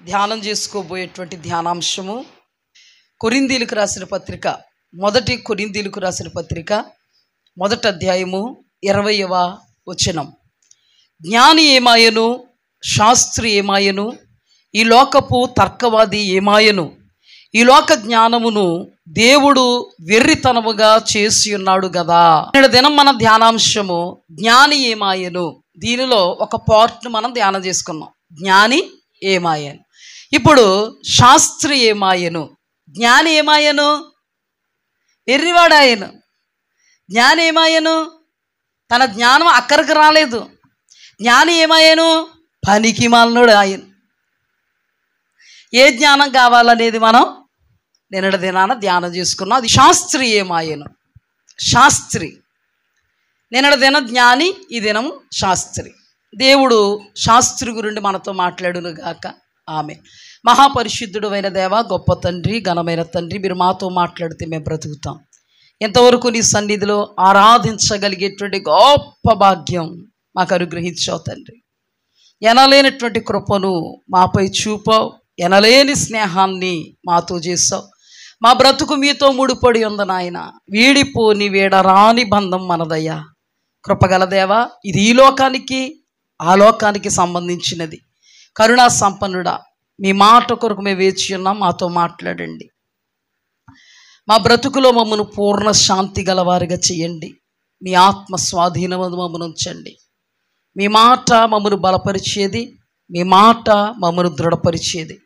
ధ్యానం చేసుకోబోయేటువంటి ధ్యానాంశము కొరింథీయులకు రాసిన పత్రిక, మొదటి కొరింథీయులకు రాసిన పత్రిక, మొదటి అధ్యాయము 20వ వచనం. జ్ఞాని ఏమాయను, శాస్త్రి ఏమాయను, ఈ లోకపు తర్కవాది ఏమాయను, ఈ లోక జ్ఞానమును దేవుడు వెర్రితనముగా చేసి ఉన్నాడు కదా. నేడు దినం మన ధ్యానాంశము జ్ఞాని ఏమాయను. దీనిలో ఒక పార్ట్ను మనం ధ్యానం చేసుకున్నాం. జ్ఞాని ఏమాయను. ఇప్పుడు శాస్త్రి ఏమాయను. జ్ఞాని ఏమాయను? వెర్రివాడాయను. జ్ఞాని ఏమాయను? తన జ్ఞానం అక్కడికి రాలేదు. జ్ఞాని ఏమాయను? పనికి మాలినోడు ఆయన. ఏ జ్ఞానం కావాలనేది మనం నిన్నటి దినాన ధ్యానం చేసుకున్నాం. అది శాస్త్రి ఏమాయను. శాస్త్రి నిన్నటి దినం జ్ఞాని, ఈ దినం శాస్త్రి. దేవుడు శాస్త్రి గురించి మనతో మాట్లాడును గాక. ఆమె. మహాపరిశుద్ధుడు అయిన దేవ, గొప్ప తండ్రి, ఘనమైన తండ్రి, మీరు మాతో మాట్లాడితే మేము బ్రతుకుతాం. ఎంతవరకు నీ సన్నిధిలో ఆరాధించగలిగేటువంటి గొప్ప భాగ్యం మాకు అనుగ్రహించావు తండ్రి. ఎనలేనటువంటి కృపను మాపై చూపావు. ఎనలేని స్నేహాన్ని మాతో చేసావు. మా బ్రతుకు మీతో ముడిపడి ఉంది నాయన. వీడిపోని వీడరాని బంధం మనదయ్యా. కృపగల దేవా, ఇది ఈ లోకానికి ఆ లోకానికి సంబంధించినది. కరుణా సంపన్నుడా, మీ మాట కొరకు మేము వేచి ఉన్నాం. మాతో మాట్లాడండి. మా బ్రతుకులో మమ్మను పూర్ణ శాంతి గలవారిగా చేయండి. మీ ఆత్మ స్వాధీనము మమ్మను ఉంచండి. మీ మాట మమ్మను బలపరిచేది, మీ మాట మమ్మను దృఢపరిచేది.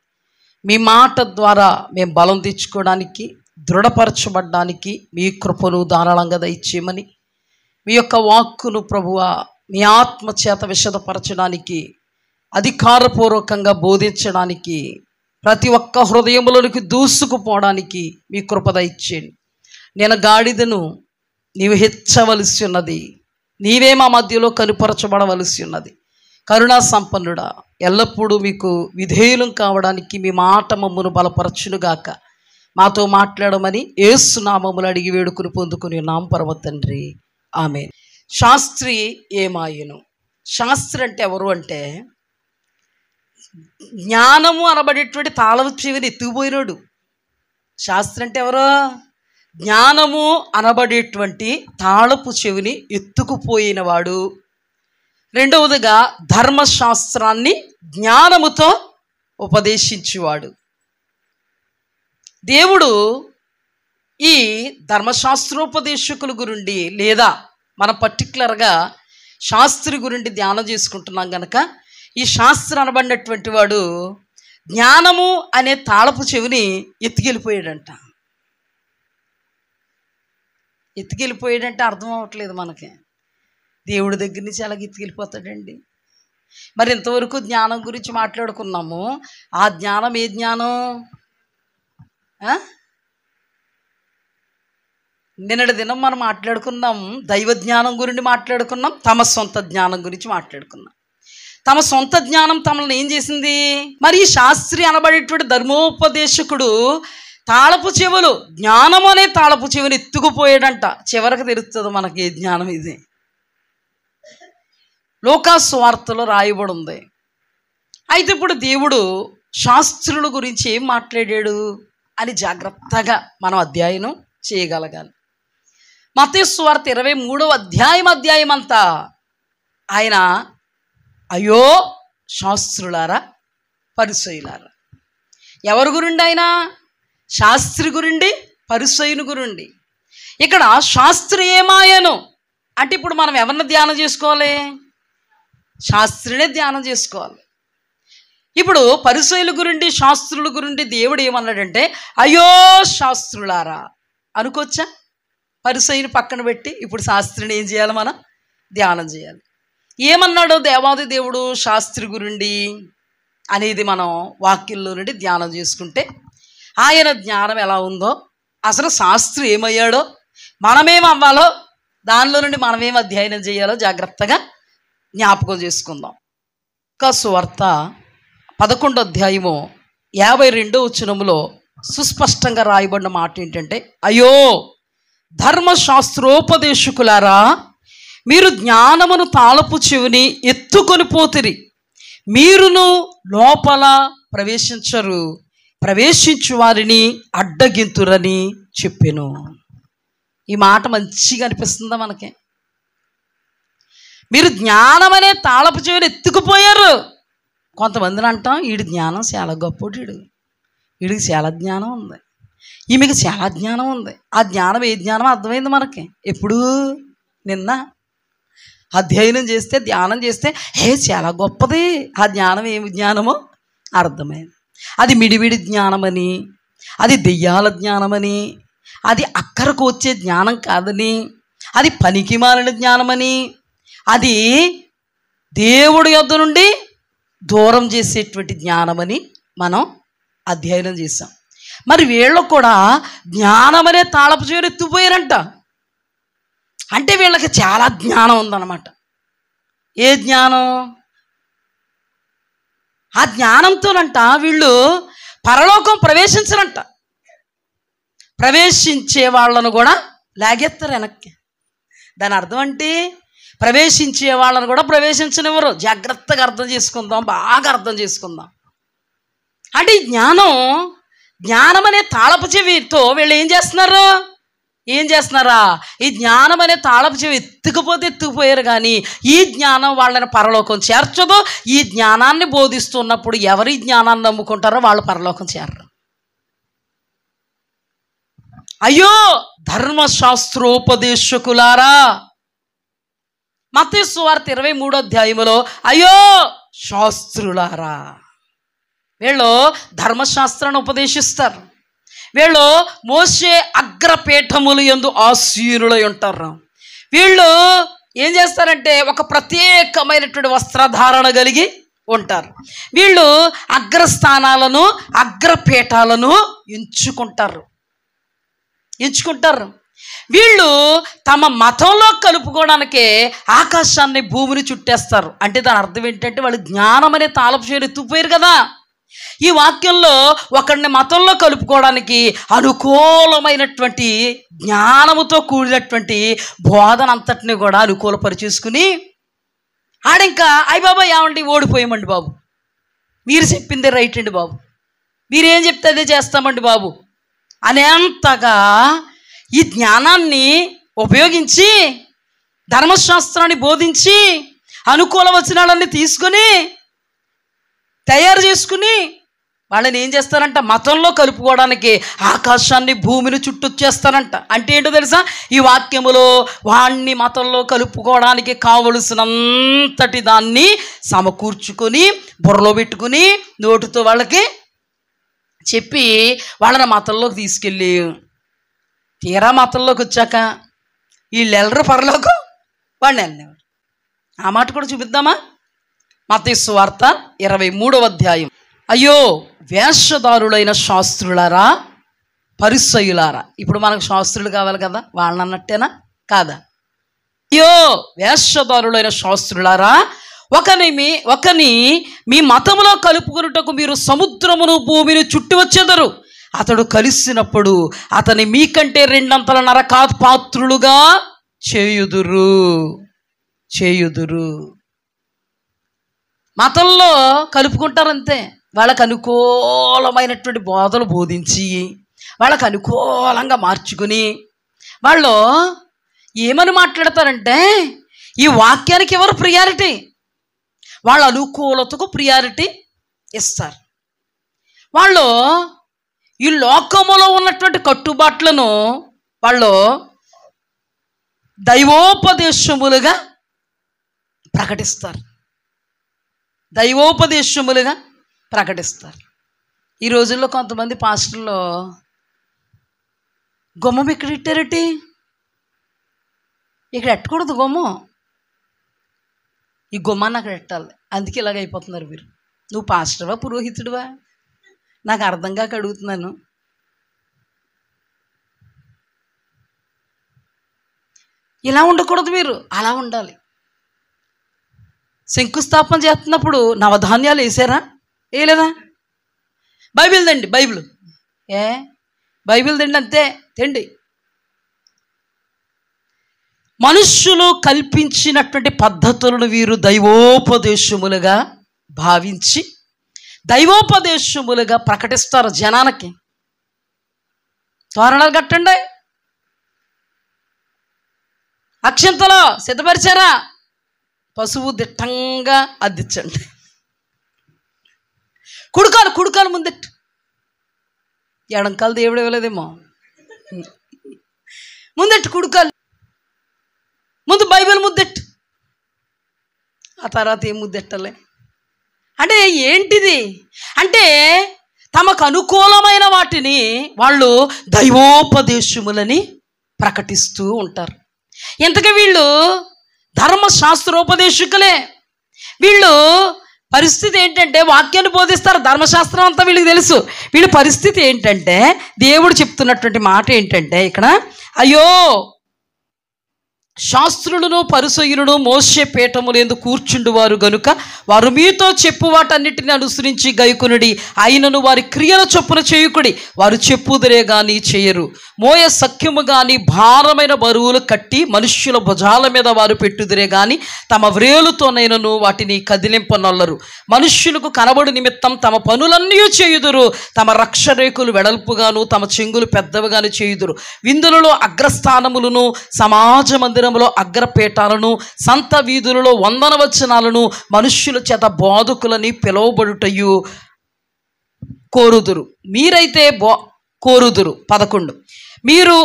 మీ మాట ద్వారా మేము బలం తెచ్చుకోవడానికి, దృఢపరచబడ్డానికి మీ కృపను ధారాళంగా దయచేయమని, మీ యొక్క వాక్కును ప్రభువా మీ ఆత్మ చేత విశదపరచడానికి, అధికారపూర్వకంగా బోధించడానికి, ప్రతి ఒక్క హృదయంలోనికి దూసుకుపోవడానికి మీ కృప దయచేయండి. నేను గాడిదను, నీవు హెచ్చవలసి ఉన్నది. నీవే మా మధ్యలో కనుపరచబడవలసి ఉన్నది. కరుణా సంపన్నుడా, ఎల్లప్పుడూ మీకు విధేయులం కావడానికి మీ మాట మమ్మను బలపరచునుగాక. మాతో మాట్లాడమని యేసు నామములు అడిగి వేడుకుని పొందుకుని నామ పరమ తండ్రి. ఆమె. శాస్త్రి ఏమాయను. శాస్త్రి అంటే ఎవరు అంటే, జ్ఞానము అనబడేటువంటి తాళపు చెవిని ఎత్తుకుపోయినాడు. శాస్త్రి అంటే ఎవరు? జ్ఞానము అనబడేటువంటి తాళపు చెవిని ఎత్తుకుపోయినవాడు. రెండవదిగా ధర్మశాస్త్రాన్ని జ్ఞానముతో ఉపదేశించేవాడు. దేవుడు ఈ ధర్మశాస్త్రోపదేశకుల గురించి, లేదా మనం పర్టికులర్గా శాస్త్రి గురించి ధ్యానం చేసుకుంటున్నాం కనుక, ఈ శాస్త్రి అనబడినటువంటి వాడు జ్ఞానము అనే తాళపు చెవిని ఎత్తుకెళ్ళిపోయాడంట. ఎత్తుకెళ్ళిపోయాడంటే అర్థం అవ్వట్లేదు మనకి. దేవుడి దగ్గర నుంచి అలాగే ఎత్తుకెళ్ళిపోతాడండి. మరి ఇంతవరకు జ్ఞానం గురించి మాట్లాడుకున్నాము. ఆ జ్ఞానం ఏ జ్ఞానం? నిన్నటి దినం మనం మాట్లాడుకున్నాం, దైవ జ్ఞానం గురించి మాట్లాడుకున్నాం, తమ సొంత జ్ఞానం గురించి మాట్లాడుకున్నాం. తమ సొంత జ్ఞానం తమను ఏం చేసింది? మరి శాస్త్రి అనబడేటువంటి ధర్మోపదేశకుడు తాళపు చెవులు, జ్ఞానం అనే తాళపు చెవిని ఎత్తుకుపోయాడంట. చివరికి తెలుస్తుంది మనకి ఏ జ్ఞానం ఇది. లోకాసు వార్తలో రాయబడి ఉంది. అయితే ఇప్పుడు దేవుడు శాస్త్రుల గురించి ఏం మాట్లాడాడు అని జాగ్రత్తగా మనం అధ్యయనం చేయగలగాలి. మత్తయి సువార్త 23వ అధ్యాయం అంతా ఆయన అయ్యో శాస్త్రులారా, పరిసయ్యులారా. ఎవరి గురించి? ఆయన శాస్త్రి గురించి, పరిసయ్యుని గురించి. ఇక్కడ శాస్త్రి ఏమాయను అంటే ఇప్పుడు మనం ఎవరిని ధ్యానం చేసుకోవాలి? శాస్త్రినే ధ్యానం చేసుకోవాలి. ఇప్పుడు పరిసయ్యుల గురించి, శాస్త్రుల గురించి దేవుడు ఏమన్నాడంటే అయ్యో శాస్త్రులారా అనుకోవచ్చా? పరిసయ్యుని పక్కన పెట్టి ఇప్పుడు శాస్త్రిని ఏం చేయాలి? మనం ధ్యానం చేయాలి. ఏమన్నాడు దేవాది దేవుడు శాస్త్రి గురించి అనేది మనం వాక్యంలో నుండి ధ్యానం చేసుకుంటే, ఆయన జ్ఞానం ఎలా ఉందో, అసలు శాస్త్రి ఏమయ్యాడో, మనమేం అవ్వాలో, దానిలో నుండి మనమేం అధ్యయనం చేయాలో జాగ్రత్తగా జ్ఞాపకం చేసుకుందాం. లూకాసు వార్త 11వ అధ్యాయము 52వ వచనములో సుస్పష్టంగా రాయబడిన మాట ఏంటంటే, అయ్యో ధర్మశాస్త్రోపదేశకులారా, మీరు జ్ఞానమును తాళపు చెవిని ఎత్తుకొని పోతిరి, మీరును లోపల ప్రవేశించరు, ప్రవేశించు వారిని అడ్డగింతురని చెప్పెను. ఈ మాట మంచిగా అనిపిస్తుందా మనకి? మీరు జ్ఞానం అనే తాళపు చెవిని ఎత్తుకుపోయారు. కొంతమందిని అంటాం, వీడి జ్ఞానం చాలా గొప్పడు, వీడికి చాలా జ్ఞానం ఉంది, ఈమెకి చాలా జ్ఞానం ఉంది. ఆ జ్ఞానం ఏ జ్ఞానం అర్థమైంది మనకి? ఎప్పుడు? నిన్న అధ్యయనం చేస్తే, ధ్యానం చేస్తే చాలా గొప్పది. ఆ జ్ఞానం ఏమి జ్ఞానమో అర్థమైంది. అది మిడిమిడి జ్ఞానమని, అది దెయ్యాల జ్ఞానమని, అది అక్కరకు వచ్చే జ్ఞానం కాదని, అది పనికిమాలిన జ్ఞానమని, అది దేవుడి యొద్ద నుండి దూరం చేసేటువంటి జ్ఞానమని మనం అధ్యయనం చేసాం. మరి వీళ్ళు కూడా జ్ఞానం అనే తాళపు చెవిని ఎత్తుపోయారంట. అంటే వీళ్ళకి చాలా జ్ఞానం ఉందన్నమాట. ఏ జ్ఞానం? ఆ జ్ఞానంతోనంట వీళ్ళు పరలోకం ప్రవేశించరంట. ప్రవేశించే వాళ్ళను కూడా లాగేస్తారు వెనక్కి. దాని అర్థం అంటే ప్రవేశించే వాళ్ళను కూడా ప్రవేశించనివ్వరు. జాగ్రత్తగా అర్థం చేసుకుందాం, బాగా అర్థం చేసుకుందాం. అంటే ఈ జ్ఞానం అనే తాళపు చెవితో వీళ్ళు ఏం చేస్తున్నారా? ఈ జ్ఞానం అనే తాళపు చెవి ఎత్తుకుపోయారు. కానీ ఈ జ్ఞానం వాళ్ళని పరలోకం చేర్చదు. ఈ జ్ఞానాన్ని బోధిస్తున్నప్పుడు ఎవరి జ్ఞానాన్ని నమ్ముకుంటారో వాళ్ళు పరలోకం చేరరు. అయ్యో ధర్మశాస్త్రోపదేశకులారా, మత్తయి సువార్త 23వ అధ్యాయములో అయ్యో శాస్త్రులారా, వీళ్ళు ధర్మశాస్త్రాన్ని ఉపదేశిస్తారు. వీళ్ళు మోసే అగ్రపీఠములు యందు ఆసీనులై ఉంటారు. వీళ్ళు ఏం చేస్తారంటే ఒక ప్రత్యేకమైనటువంటి వస్త్రధారణ కలిగి ఉంటారు. వీళ్ళు అగ్రస్థానాలను, అగ్రపీఠాలను ఎంచుకుంటారు. వీళ్ళు తమ మతంలో కలుపుకోవడానికే ఆకాశాన్ని, భూమిని చుట్టేస్తారు. అంటే దాని అర్థం ఏంటంటే వాళ్ళు జ్ఞానం అనే తాళపు చెవిని ఎత్తుకుపోయారు కదా. ఈ వాక్యంలో ఒకరిని మతంలో కలుపుకోవడానికి అనుకూలమైనటువంటి జ్ఞానముతో కూడినటువంటి బోధన అంతటిని కూడా అనుకూలపరిచేసుకుని ఆడింకా అయ్య బాబా ఏమండి ఓడిపోయామండి బాబు, మీరు చెప్పిందే రైట్ అండి బాబు, మీరేం చెప్తే అదే చేస్తామండి బాబు అనేంతగా ఈ జ్ఞానాన్ని ఉపయోగించి, ధర్మశాస్త్రాన్ని బోధించి, అనుకూల వచనాలన్నీ తీసుకుని తయారు చేసుకుని వాళ్ళని ఏం చేస్తారంట? మతంలో కలుపుకోవడానికి ఆకాశాన్ని, భూమిని చుట్టొచ్చేస్తారంట. అంటే ఏంటో తెలుసా? ఈ వాక్యములో వాణ్ణి మతంలో కలుపుకోవడానికి కావలసినంతటి దాన్ని సమకూర్చుకొని బుర్రలో పెట్టుకుని నోటితో వాళ్ళకి చెప్పి వాళ్ళని మతంలోకి తీసుకెళ్ళి, తీరా మతంలోకి వచ్చాక వీళ్ళు వెళ్ళరు పరలోకం, వాళ్ళు వెళ్ళేవారు. ఆ మాట కూడా చూపిద్దామా? మత్తయి సువార్త 23వ అధ్యాయం. అయ్యో వేషధారులైన శాస్త్రులారా, పరిసయ్యులారా. ఇప్పుడు మనకు శాస్త్రులు కావాలి కదా, వాళ్ళని అన్నట్టేనా? కాదా? అయ్యో వేషధారులైన శాస్త్రులారా, ఒకని మీ మతములో కలుపుకున్నటకు మీరు సముద్రమును, భూమిని చుట్టి వచ్చేదరు. అతడు కలిసినప్పుడు అతని మీకంటే 2 అంతల నరకపాత్రులుగా చేయుదురు. మతంలో కలుపుకుంటారంతే. వాళ్ళకు అనుకూలమైనటువంటి బోధలు బోధించి, వాళ్ళకు అనుకూలంగా మార్చుకుని వాళ్ళు ఏమని మాట్లాడతారంటే ఈ వాక్యానికి ఎవరు ప్రియారిటీ? వాళ్ళ అనుకూలతకు ప్రియారిటీ ఇస్తారు. వాళ్ళు ఈ లోకములో ఉన్నటువంటి కట్టుబాట్లను వాళ్ళు దైవోపదేశములుగా ప్రకటిస్తారు. ఈ రోజుల్లో కొంతమంది పాస్టర్లు గుమ్మం ఇక్కడ ఇట్టారటి, ఇక్కడ ఎట్టకూడదు గుమ్మం, ఈ గుమ్మాన్ని అక్కడ ఎట్టాలి, అందుకే ఇలాగ అయిపోతున్నారు మీరు. నువ్వు పాస్టర్వా, పురోహితుడివా? నాకు అర్థం కాక అడుగుతున్నాను. ఇలా ఉండకూడదు, మీరు అలా ఉండాలి. శంకుస్థాపన చేస్తున్నప్పుడు నవధాన్యాలు వేసారా? వేయలేదా? బైబిల్ తండి, బైబిల్ తండి, అంతే. తెండి మనుష్యులు కల్పించినటువంటి పద్ధతులను వీరు దైవోపదేశములుగా భావించి దైవోపదేశములుగా ప్రకటిస్తారు జనానికి. తోరణాలు కట్టండి, అక్షంతలో సిద్ధపరిచారా, పశువు దిట్టంగా అద్దించండి, కుడుకాలు ముందెట్టు. ఎడంకాలు దేవుడు ఇవ్వలేదేమో, ముందెట్టు కుడుకాలు, ముందు బైబిల్ ముద్దెట్టు, ఆ తర్వాత ఏం ముద్దెట్టలే. అంటే ఏంటిది అంటే తమకు అనుకూలమైన వాటిని వాళ్ళు దైవోపదేశములని ప్రకటిస్తూ ఉంటారు. ఇంతకీ వీళ్ళు ధర్మశాస్త్రోపదేశకులే. వీళ్ళు పరిస్థితి ఏంటంటే వాక్యాన్ని బోధిస్తారు, ధర్మశాస్త్రం అంతా వీళ్ళకి తెలుసు. వీళ్ళ పరిస్థితి ఏంటంటే దేవుడు చెప్తున్నటువంటి మాట ఏంటంటే ఇక్కడ, అయ్యో శాస్త్రులను పరిసయ్యులను మోసే పీఠములందు కూర్చుండువారు గనుక వారు మీతో చెప్పు వాటన్నిటిని అనుసరించి గైకొనుడి, అయినను వారి క్రియల చొప్పున చేయుకుడి. వారు చెప్పుదురే గాని చేయరు. మోయ సఖ్యము గాని భారమైన బరువులు కట్టి మనుష్యుల భుజాల మీద వారు పెట్టుదురే గాని తమ వ్రేలుతోనైనను వాటిని కదిలింపనొల్లరు. మనుష్యులకు కనబడు నిమిత్తం తమ పనులన్నీ చేయుదురు. తమ రక్షరేకులు వెడల్పుగాను తమ చెంగులు పెద్దవిగాను చేయుదురు. విందులలో అగ్రస్థానములను, సమాజ మందిరములో అగ్రపీఠాలను, సంత వీధులలో వందనవచనాలను మనుష్యుల చేత బోధకులని పిలువబడుటయు కోరుదురు. మీరైతే కోరుదురు. 11 మీరు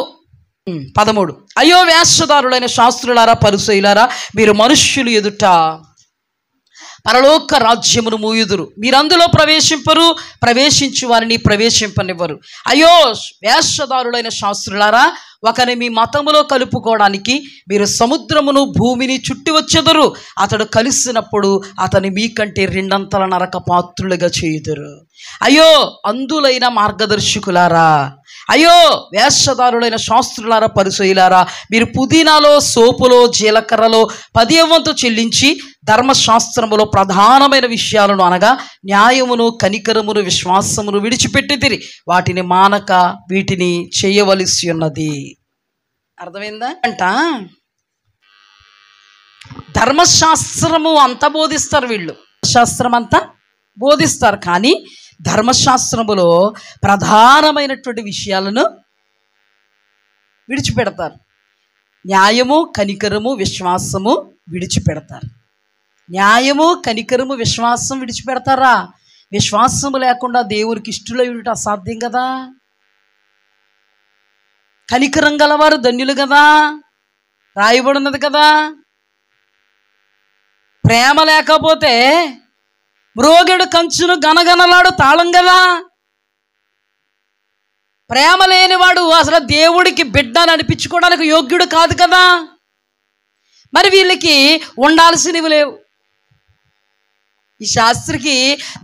13 అయ్యో వేషధారులైన శాస్త్రులారా పరిసయ్యులారా, మీరు మనుష్యులు ఎదుట పరలోక రాజ్యమును మూయుదురు. మీరు అందులో ప్రవేశింపరు, ప్రవేశించు వారిని ప్రవేశింపనివ్వరు. అయ్యో వేషధారులైన శాస్త్రులారా, ఒకని మీ మతములో కలుపుకోవడానికి మీరు సముద్రమును భూమిని చుట్టి వచ్చెదరు. అతడు కలిసినప్పుడు అతని మీకంటే 2 అంతల నరక పాత్రులుగా చేయుదురు. అయ్యో అందులైన మార్గదర్శకులారా, అయ్యో వేషధారులైన శాస్త్రులారా పరిసయ్యులారా, మీరు పుదీనాలో, సోపులో, జీలకర్రలో 10వ వంతు చెల్లించి ధర్మశాస్త్రములో ప్రధానమైన విషయాలను అనగా న్యాయమును, కనికరమును, విశ్వాసమును విడిచిపెట్టితిరి. వాటిని మానక వీటిని చేయవలసి ఉన్నది. అర్థమైందా? అంట ధర్మశాస్త్రము అంతా బోధిస్తారు వీళ్ళు, శాస్త్రం అంతా బోధిస్తారు. కానీ ధర్మశాస్త్రములో ప్రధానమైనటువంటి విషయాలను విడిచిపెడతారు. న్యాయము, కనికరము, విశ్వాసము విడిచిపెడతారు. న్యాయము, కనికరము, విశ్వాసం విడిచిపెడతారా? విశ్వాసము లేకుండా దేవునికి ఇష్టలై ఉండటం అసాధ్యం కదా. కనికరం గలవారు ధన్యులు కదా, రాయబడినది కదా. ప్రేమ లేకపోతే మ్రోగెడు కంచును గనగనలాడు తాళం కదా. ప్రేమ లేనివాడు అసలు దేవుడికి బిడ్డ అని అనిపించుకోవడానికి యోగ్యుడు కాదు కదా. మరి వీళ్ళకి ఉండాల్సినవి లేవు. ఈ శాస్త్రికి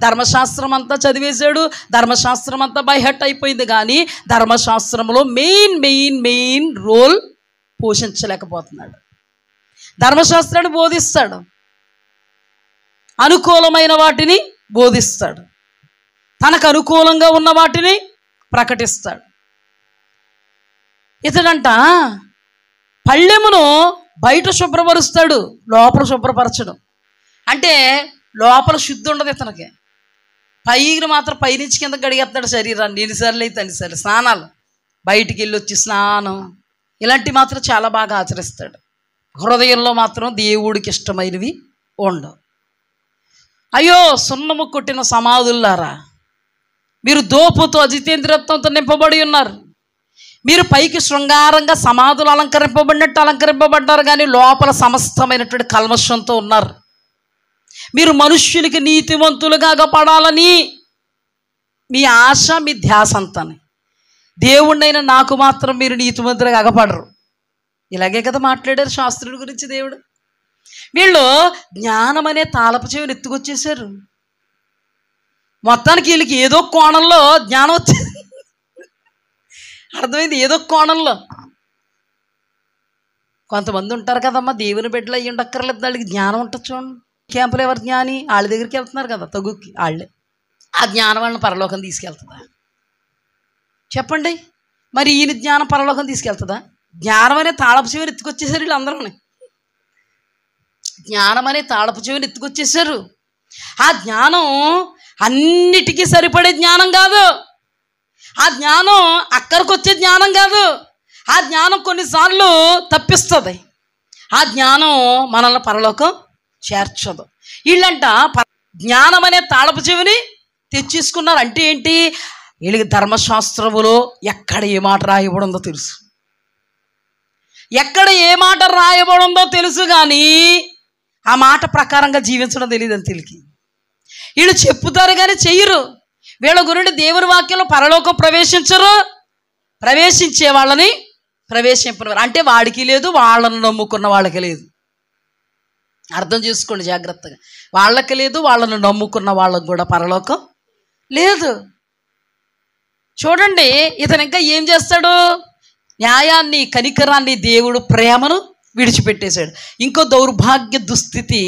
ధర్మశాస్త్రం అంతా చదివేశాడు, ధర్మశాస్త్రం అంతా బైహట్ అయిపోయింది. కానీ ధర్మశాస్త్రంలో మెయిన్ రోల్ పోషించలేకపోతున్నాడు. ధర్మశాస్త్రాన్ని బోధిస్తాడు, అనుకూలమైన వాటిని బోధిస్తాడు, తనకు అనుకూలంగా ఉన్న వాటిని ప్రకటిస్తాడు. ఇతడంట పళ్ళెమును బయట శుభ్రపరుస్తాడు, లోపల శుభ్రపరచడం. అంటే లోపల శుద్ధి ఉండదు ఇతనికి. పైకి మాత్రం పైనుంచి కింద గడిగేస్తాడు శరీరాన్ని. ఎన్నిసార్లు అయితే అన్నిసార్లు స్నానాలు, బయటికి వెళ్ళి వచ్చి స్నానం, ఇలాంటివి మాత్రం చాలా బాగా ఆచరిస్తాడు. హృదయంలో మాత్రం దేవుడికి ఇష్టమైనవి ఉండవు. అయ్యో సున్నము కొట్టిన సమాధుల్లారా, మీరు దోపుతో అజితేంద్రియత్వంతో నింపబడి ఉన్నారు. మీరు పైకి శృంగారంగా సమాధులు అలంకరింపబడినట్టు అలంకరింపబడ్డారు, కానీ లోపల సమస్తమైనటువంటి కల్మషంతో ఉన్నారు. మీరు మనుష్యునికి నీతిమంతులుగా అగపడాలని మీ ఆశ, మీ ధ్యాస అంతాని. దేవుడినైనా నాకు మాత్రం మీరు నీతిమంతులుగా అగపడరు. ఇలాగే కదా మాట్లాడారు శాస్త్రుల గురించి దేవుడు. వీళ్ళు జ్ఞానం అనే తాళపు చెవిని ఎత్తుకొచ్చేసారు. మొత్తానికి వీళ్ళకి ఏదో కోణంలో జ్ఞానం వచ్చింది. అర్థమైంది? ఏదో కోణంలో. కొంతమంది ఉంటారు కదమ్మా, దేవుని బిడ్డలు అయ్యి ఉండక్కర్లేదు, వాళ్ళకి జ్ఞానం ఉంటుంది. చూడండి, క్యాంపులు ఎవరు జ్ఞాని? వాళ్ళ దగ్గరికి వెళ్తున్నారు కదా, తగుక్కి వాళ్ళే. ఆ జ్ఞానం వాళ్ళని పరలోకం తీసుకెళ్తుందా చెప్పండి? మరి ఈయన జ్ఞానం పరలోకం తీసుకెళ్తుందా? జ్ఞానం అనే తాళపు చెవిని ఎత్తుకొచ్చేసారు వీళ్ళందరూ. జ్ఞానం అనే తాళపు చెవిని ఎత్తుకొచ్చేసారు. ఆ జ్ఞానం అన్నిటికీ సరిపడే జ్ఞానం కాదు. ఆ జ్ఞానం అక్కడికి వచ్చే జ్ఞానం కాదు. ఆ జ్ఞానం కొన్నిసార్లు తప్పిస్తుంది. ఆ జ్ఞానం మనల్ని పరలోకం చేర్చదు. వీళ్ళంట జ్ఞానం అనే తాళపు చెవిని తెచ్చేసుకున్నారు. అంటే ఏంటి? వీళ్ళకి ధర్మశాస్త్రములో ఎక్కడ ఏ మాట రాయబడిందో తెలుసు, ఎక్కడ ఏ మాట రాయబడిందో తెలుసు, కానీ ఆ మాట ప్రకారంగా జీవించడం తెలియదు అని తెలికి. వీళ్ళు చెప్పుతారు కానీ చెయ్యరు. వీళ్ళ గురించి దేవుని వాక్యంలో పరలోకం ప్రవేశించరు, ప్రవేశించే వాళ్ళని ప్రవేశింపరు. అంటే వాడికి లేదు, వాళ్ళని నమ్ముకున్న వాళ్ళకి లేదు. అర్థం చేసుకోండి జాగ్రత్తగా. వాళ్ళకి లేదు, వాళ్ళని నమ్ముకున్న వాళ్ళకు కూడా పరలోకం లేదు. చూడండి, ఇతను ఇంకా ఏం చేస్తాడు? న్యాయాన్ని, కనికరాన్ని, దేవుడు ప్రేమను విడిచిపెట్టేశాడు. ఇంకో దౌర్భాగ్య దుస్థితి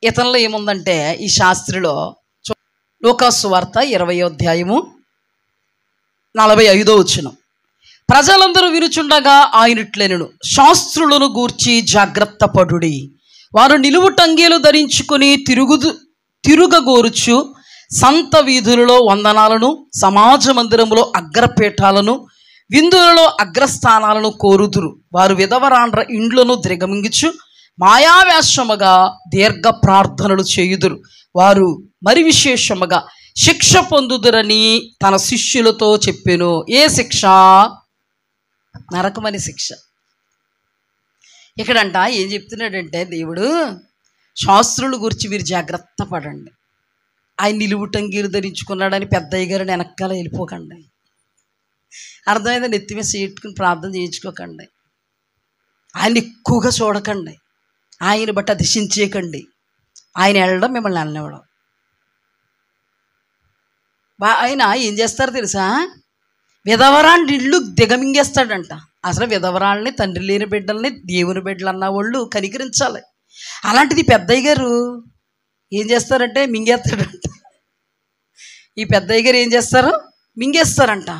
ఇతనిలో ఏముందంటే, ఈ శాస్త్రిలో లూకాసు సువార్త 20వ అధ్యాయము 45వ వచనం. ప్రజలందరూ వినుచుండగా ఆయన ఇట్లనెను, శాస్త్రులను గూర్చి జాగ్రత్త పడుడి. వారు నిలువుటంగీలు ధరించుకుని తిరుగగోరుచు సంత వీధులలో వందనాలను, సమాజ మందిరములో అగ్రపీఠాలను, విందులలో అగ్రస్థానాలను కోరుదురు. వారు విధవరాండ్ర ఇండ్లను దిగమింగుచు మాయావేషముగా దీర్ఘ ప్రార్థనలు చేయుదురు. వారు మరి విశేషముగా శిక్ష పొందుదురని తన శిష్యులతో చెప్పెను. ఏ శిక్ష? నరకమని శిక్ష. ఇక్కడంట ఏం చెప్తున్నాడంటే, దేవుడు శాస్త్రుల గురించి మీరు జాగ్రత్త పడండి. ఆయన నిలువుటంగీలు ధరించుకున్నాడని పెద్దయ్య గారిని వెనకాల వెళ్ళిపోకండి. అర్థమైందా? నెత్తిమీద సీటుకుని ప్రార్థన చేయించుకోకండి. ఆయన ఎక్కువగా చూడకండి. ఆయన బట్టి అతిశించేయకండి. ఆయన వెళ్ళడం మిమ్మల్ని వెళ్ళనివ్వడం. ఆయన ఏం చేస్తారో తెలుసా? విధవరాండి ఇళ్ళు దిగమింగేస్తాడంట. అసలు విధవరాళ్ళని, తండ్రి లేని బిడ్డల్ని దేవుని బిడ్డలు అన్న వాళ్ళు కనికరించాలి. అలాంటిది పెద్దయ్య గారు ఏం చేస్తారంటే మింగేస్తాడంట. ఈ పెద్దయ్య గారు ఏం చేస్తారు? మింగేస్తారంట.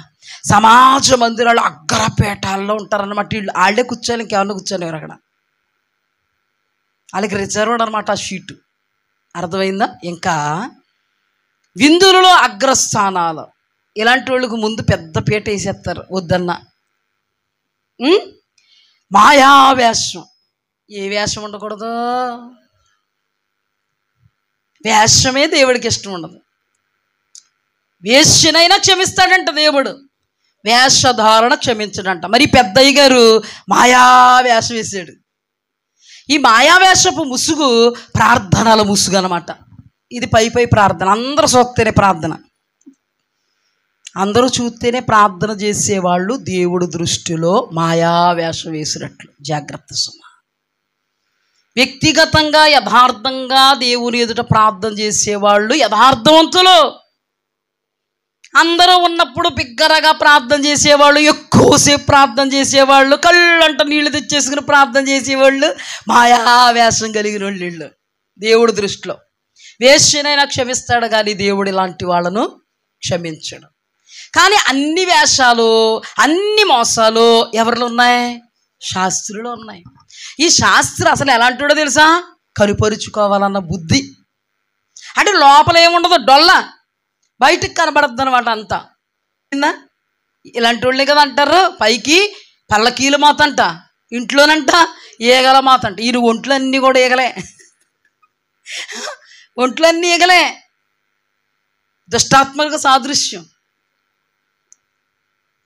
సమాజ మందిరాలు అగ్రపేటాల్లో ఉంటారన్నమాట. వీళ్ళు వాళ్ళే కూర్చోవాలి, ఇంకేమన్నా కూర్చోలేరు అక్కడ. వాళ్ళకి రిజర్వ్డ్ అనమాట ఆ షీటు. అర్థమైందా? ఇంకా విందులలో అగ్రస్థానాలు, ఇలాంటి వాళ్ళకు ముందు పెద్ద పీట వేసేస్తారు వద్దన్నా. మాయావేషం. ఏ వేషం ఉండకూడదు? వేషమే దేవుడికి ఇష్టం ఉండదు. వేష్యనైనా క్షమిస్తాడంట దేవుడు, వేషధారణ క్షమించడంట. మరి పెద్దయ్య గారు మాయావేషం వేసాడు. ఈ మాయావేషపు ముసుగు ప్రార్థనల ముసుగు అనమాట. ఇది పై ప్రార్థన, అందరూ చూస్తేనే ప్రార్థన, అందరూ చూస్తేనే ప్రార్థన చేసేవాళ్ళు దేవుడి దృష్టిలో మాయావేషం వేసినట్లు. జాగ్రత్త సుమ. వ్యక్తిగతంగా యథార్థంగా దేవుని ఎదుట ప్రార్థన చేసేవాళ్ళు యథార్థవంతులు. అందరూ ఉన్నప్పుడు బిగ్గరగా ప్రార్థన చేసేవాళ్ళు, ఎక్కువసేపు ప్రార్థన చేసేవాళ్ళు, కళ్ళంట నీళ్లు తెచ్చేసుకుని ప్రార్థన చేసేవాళ్ళు మాయావేషం కలిగిన వాళ్ళు దేవుడి దృష్టిలో. వేశ్యనైనా క్షమిస్తాడు కానీ దేవుడు ఇలాంటి వాళ్ళను క్షమించడు. కానీ అన్ని వేషాలు, అన్ని మోసాలు ఎవరిలో ఉన్నాయి? శాస్త్రులో ఉన్నాయి. ఈ శాస్త్రి అసలు ఎలాంటివాడో తెలుసా? కనుపరుచుకోవాలన్న బుద్ధి. అంటే లోపల ఏముండదు, డొల్ల, బయటకు కనబడద్దు అనమాట అంతా. ఇలాంటి వాళ్ళే కదా అంటారు, పైకి పల్లకీల మాత అంట, ఇంట్లోనంట ఈగల మాత అంట. ఈయన ఒంట్లన్నీ కూడా ఈగలే, ఒంట్లన్నీ ఈగలే. దుష్టాత్మక సాదృశ్యం.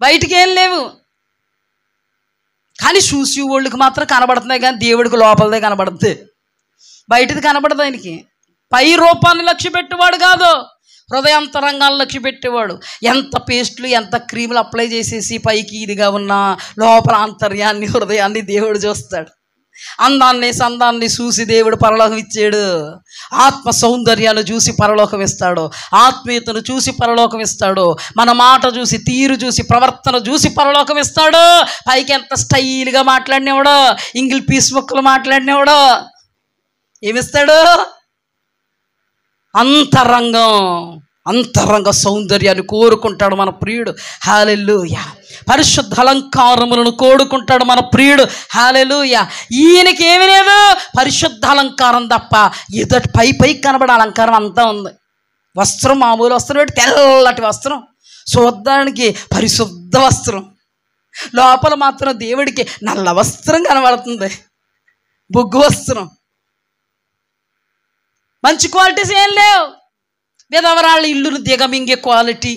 బయటికి ఏం లేవు, కానీ చూసి వాళ్ళకి మాత్రం కనబడుతున్నాయి, కానీ దేవుడికి లోపలదే కనబడుతుంది, బయటది కనబడదు. ఆయనకి పై రూపాన్ని లక్ష్య పెట్టేవాడు కాదు, హృదయాంతరంగాలను లక్ష్య పెట్టేవాడు. ఎంత పేస్టులు, ఎంత క్రీములు అప్లై చేసేసి పైకి ఇదిగా ఉన్న లోపల ఆంతర్యాన్ని, హృదయాన్ని దేవుడు చూస్తాడు. అందాన్ని సందాన్ని చూసి దేవుడు పరలోకం ఇచ్చాడు. ఆత్మ సౌందర్యాన్ని చూసి పరలోకం ఇస్తాడు, ఆత్మీయతను చూసి పరలోకం ఇస్తాడు, మన మాట చూసి, తీరు చూసి, ప్రవర్తన చూసి పరలోకం ఇస్తాడు. పైకి ఎంత స్టైల్గా మాట్లాడినవాడో, ఇంగ్లీష్ పీస్ ముక్కలు మాట్లాడినవాడో ఏమిస్తాడు? అంతరంగం, అంతరంగ సౌందర్యాన్ని కోరుకుంటాడు మన ప్రియుడు. హల్లెలూయా. పరిశుద్ధ అలంకారములను కోరుకుంటాడు మన ప్రియుడు. హల్లెలూయా. ఈయనకి ఏమీ లేదు, పరిశుద్ధ అలంకారం తప్ప. ఎదుటి పై కనబడే అలంకారం అంతా ఉంది. వస్త్రం మామూలు వస్త్రం పెట్టి తెల్లటి వస్త్రం, చూడ్డానికి పరిశుద్ధ వస్త్రం. లోపల మాత్రం దేవుడికి నల్ల వస్త్రం కనబడుతుంది, బొగ్గు వస్త్రం. మంచి క్వాలిటీస్ ఏం లేవు. విధవరాళ్ళ ఇల్లును దిగమింగే క్వాలిటీ.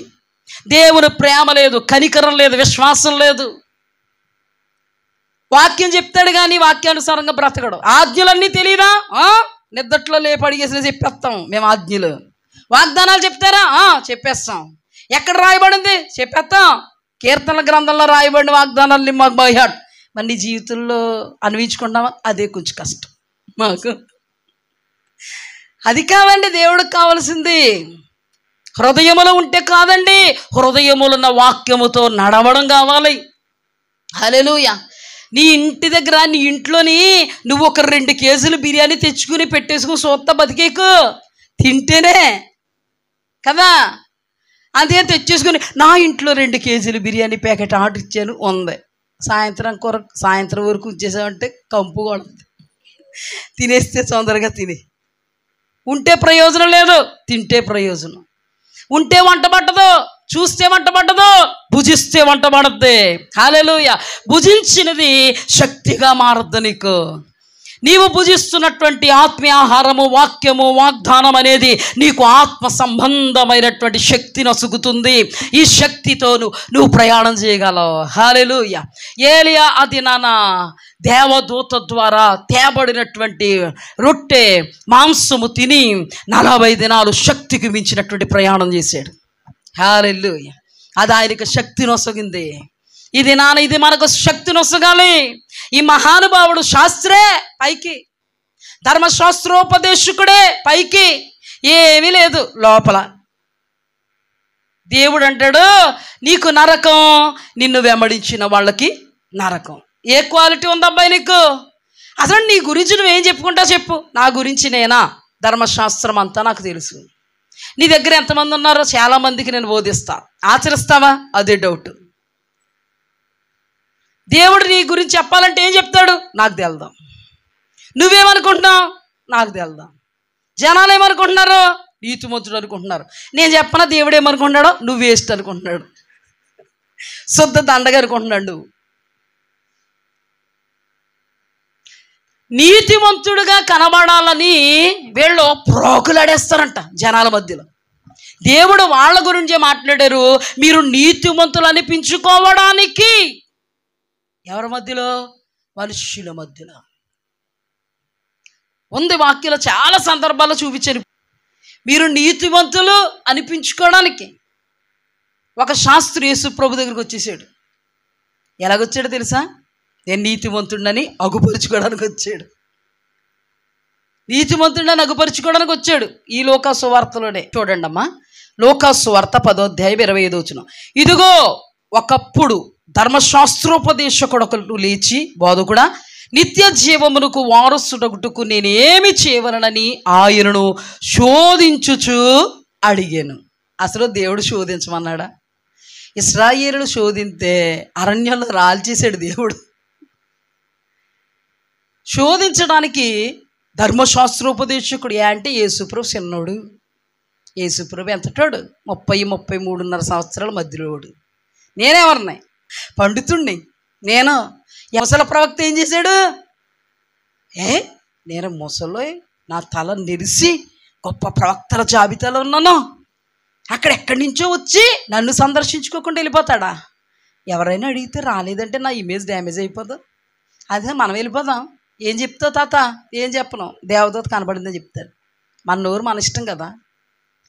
దేవుని ప్రేమ లేదు, కనికరం లేదు, విశ్వాసం లేదు. వాక్యం చెప్తాడు కానీ వాక్యానుసారంగా బ్రతకడు. ఆజ్ఞలన్నీ తెలియదా? నిద్దట్లో లేపు అడిగేసిన చెప్పేస్తాం మేము ఆజ్ఞలు. వాగ్దానాలు చెప్తారా? చెప్పేస్తాం. ఎక్కడ రాయబడింది? చెప్పేస్తాం. కీర్తనల గ్రంథంలో రాయబడిన వాగ్దానాలు మాకు బైహాట్. మరి నీ జీవితంలో అన్వించుకుంటామా? అదే కొంచెం కష్టం మాకు. అది కావండి దేవుడికి కావాల్సింది. హృదయములో ఉంటే కాదండి, హృదయములో ఉన్న వాక్యముతో నడవడం కావాలి. హల్లెలూయా. నీ ఇంటి దగ్గర, నీ ఇంట్లోని నువ్వు ఒక 2 కేజీలు బిర్యానీ తెచ్చుకుని పెట్టేసుకుని సొత్త బతికేకు తింటేనే కదా. అదే తెచ్చేసుకుని నా ఇంట్లో 2 కేజీలు బిర్యానీ ప్యాకెట్ ఆర్డర్ ఇచ్చాను ఉంది, సాయంత్రం వరకు ఇచ్చేసామంటే కంపు కొడుతుంది. తినేస్తే తొందరగా తిని ఉంటే ప్రయోజనం లేదు, తింటే ప్రయోజనం. ఉంటే వంట పట్టదు, చూస్తే వంట పట్టదు, భుజిస్తే వంట పడద్ది. హల్లెలూయా. భుజించినది శక్తిగా మారద్దు నీకు. నీవు భుజిస్తున్నటువంటి ఆత్మీయ ఆహారము, వాక్యము, వాగ్దానం అనేది నీకు ఆత్మ సంబంధమైనటువంటి శక్తిని నసుగుతుంది. ఈ శక్తితో నువ్వు ప్రయాణం చేయగలవు. హల్లెలూయా. ఏలియా అది నాన్న దేవదూత ద్వారా తేబడినటువంటి రొట్టె మాంసము తిని 40 దినాలు శక్తికి మించినటువంటి ప్రయాణం చేశాడు. హల్లెలూయా. అది ఆయనకు శక్తిని నొసగింది. ఇది మనకు శక్తిని నొసగాలి. ఈ మహానుభావుడు శాస్త్రే పైకి, ధర్మశాస్త్రోపదేశకుడే పైకి, ఏమీ లేదు లోపల. దేవుడు అంటాడు నీకు నరకం, నిన్ను వెంబడించిన వాళ్ళకి నరకం. ఏ క్వాలిటీ ఉందబ్బాయి నీకు? అసలు నీ గురించి నువ్వేం చెప్పుకుంటా చెప్పు. నా గురించి నేనా? ధర్మశాస్త్రం అంతా నాకు తెలుసు. నీ దగ్గర ఎంతమంది ఉన్నారో చాలామందికి నేను బోధిస్తా. ఆచరిస్తావా? అదే డౌట్. దేవుడు నీ గురించి చెప్పాలంటే ఏం చెప్తాడు? నాకు తెల్దాం. నువ్వేమనుకుంటున్నావు? నాకు తెల్దాం. జనాలు ఏమనుకుంటున్నారు? నీతిమంతుడు అనుకుంటున్నారు. నేను చెప్పనా దేవుడు ఏమనుకుంటున్నాడో? నువ్వు వేస్ట్ అనుకుంటున్నాడు, శుద్ధ దండగా అనుకుంటున్నాడు. నువ్వు నీతిమంతుడుగా కనబడాలని వీళ్ళు ప్రోకులాడేస్తారంట జనాల మధ్యలో. దేవుడు వాళ్ళ గురించే మాట్లాడారు. మీరు నీతిమంతులు అనిపించుకోవడానికి ఎవరి మధ్యలో? మనుష్యుల మధ్యలో ఉంది. వాక్యంలో చాలా సందర్భాల్లో చూపించారు. మీరు నీతిమంతులు అనిపించుకోవడానికి ఒక శాస్త్రి యేసు ప్రభు దగ్గరికి వచ్చేసాడు. ఎలాగొచ్చాడో తెలుసా? నేను నీతిమంతుడని అగుపరుచుకోవడానికి వచ్చాడు. నీతిమంతుడని అగుపరుచుకోవడానికి వచ్చాడు. ఈ లోకా సువార్తలోనే చూడండి అమ్మా. లోకా సువార్త 10వ అధ్యాయం 25వ వచనం. ఇదిగో ఒకప్పుడు ధర్మశాస్త్రోపదేశకుడు ఒకడు లేచి, బోధకుడా, నిత్య జీవమునకు వారసుడగుటకు నేనేమి చేయవలనని ఆయనను శోధించుచు అడిగాను. అసలు దేవుడు శోధించమన్నాడా? ఇశ్రాయేలును శోధింతే అరణ్యంలో రాల్చేశాడు దేవుడు. శోధించడానికి ధర్మశాస్త్రోపదేశకుడు అంటే యేసుప్రభు చిన్నోడు. యేసుప్రభు ఎంతటోడు? 33.5 సంవత్సరాల మధ్యలోడు. నేనెవరిని? పండితుణ్ణి. నేను ముసల ప్రవక్త ఏం చేశాడు? నేను ముసలో నా తల నెరిసి గొప్ప ప్రవక్తల జాబితాలో ఉన్నాను. అక్కడెక్కడి నుంచో వచ్చి నన్ను సందర్శించుకోకుండా వెళ్ళిపోతాడా? ఎవరైనా అడిగితే రాలేదంటే నా ఇమేజ్ డ్యామేజ్ అయిపోదు. అదే మనం వెళ్ళిపోదాం. ఏం చెప్తావు తాత? ఏం చెప్పను, దేవదూత కనబడిందని చెప్తారు. మన నోరు మన ఇష్టం కదా.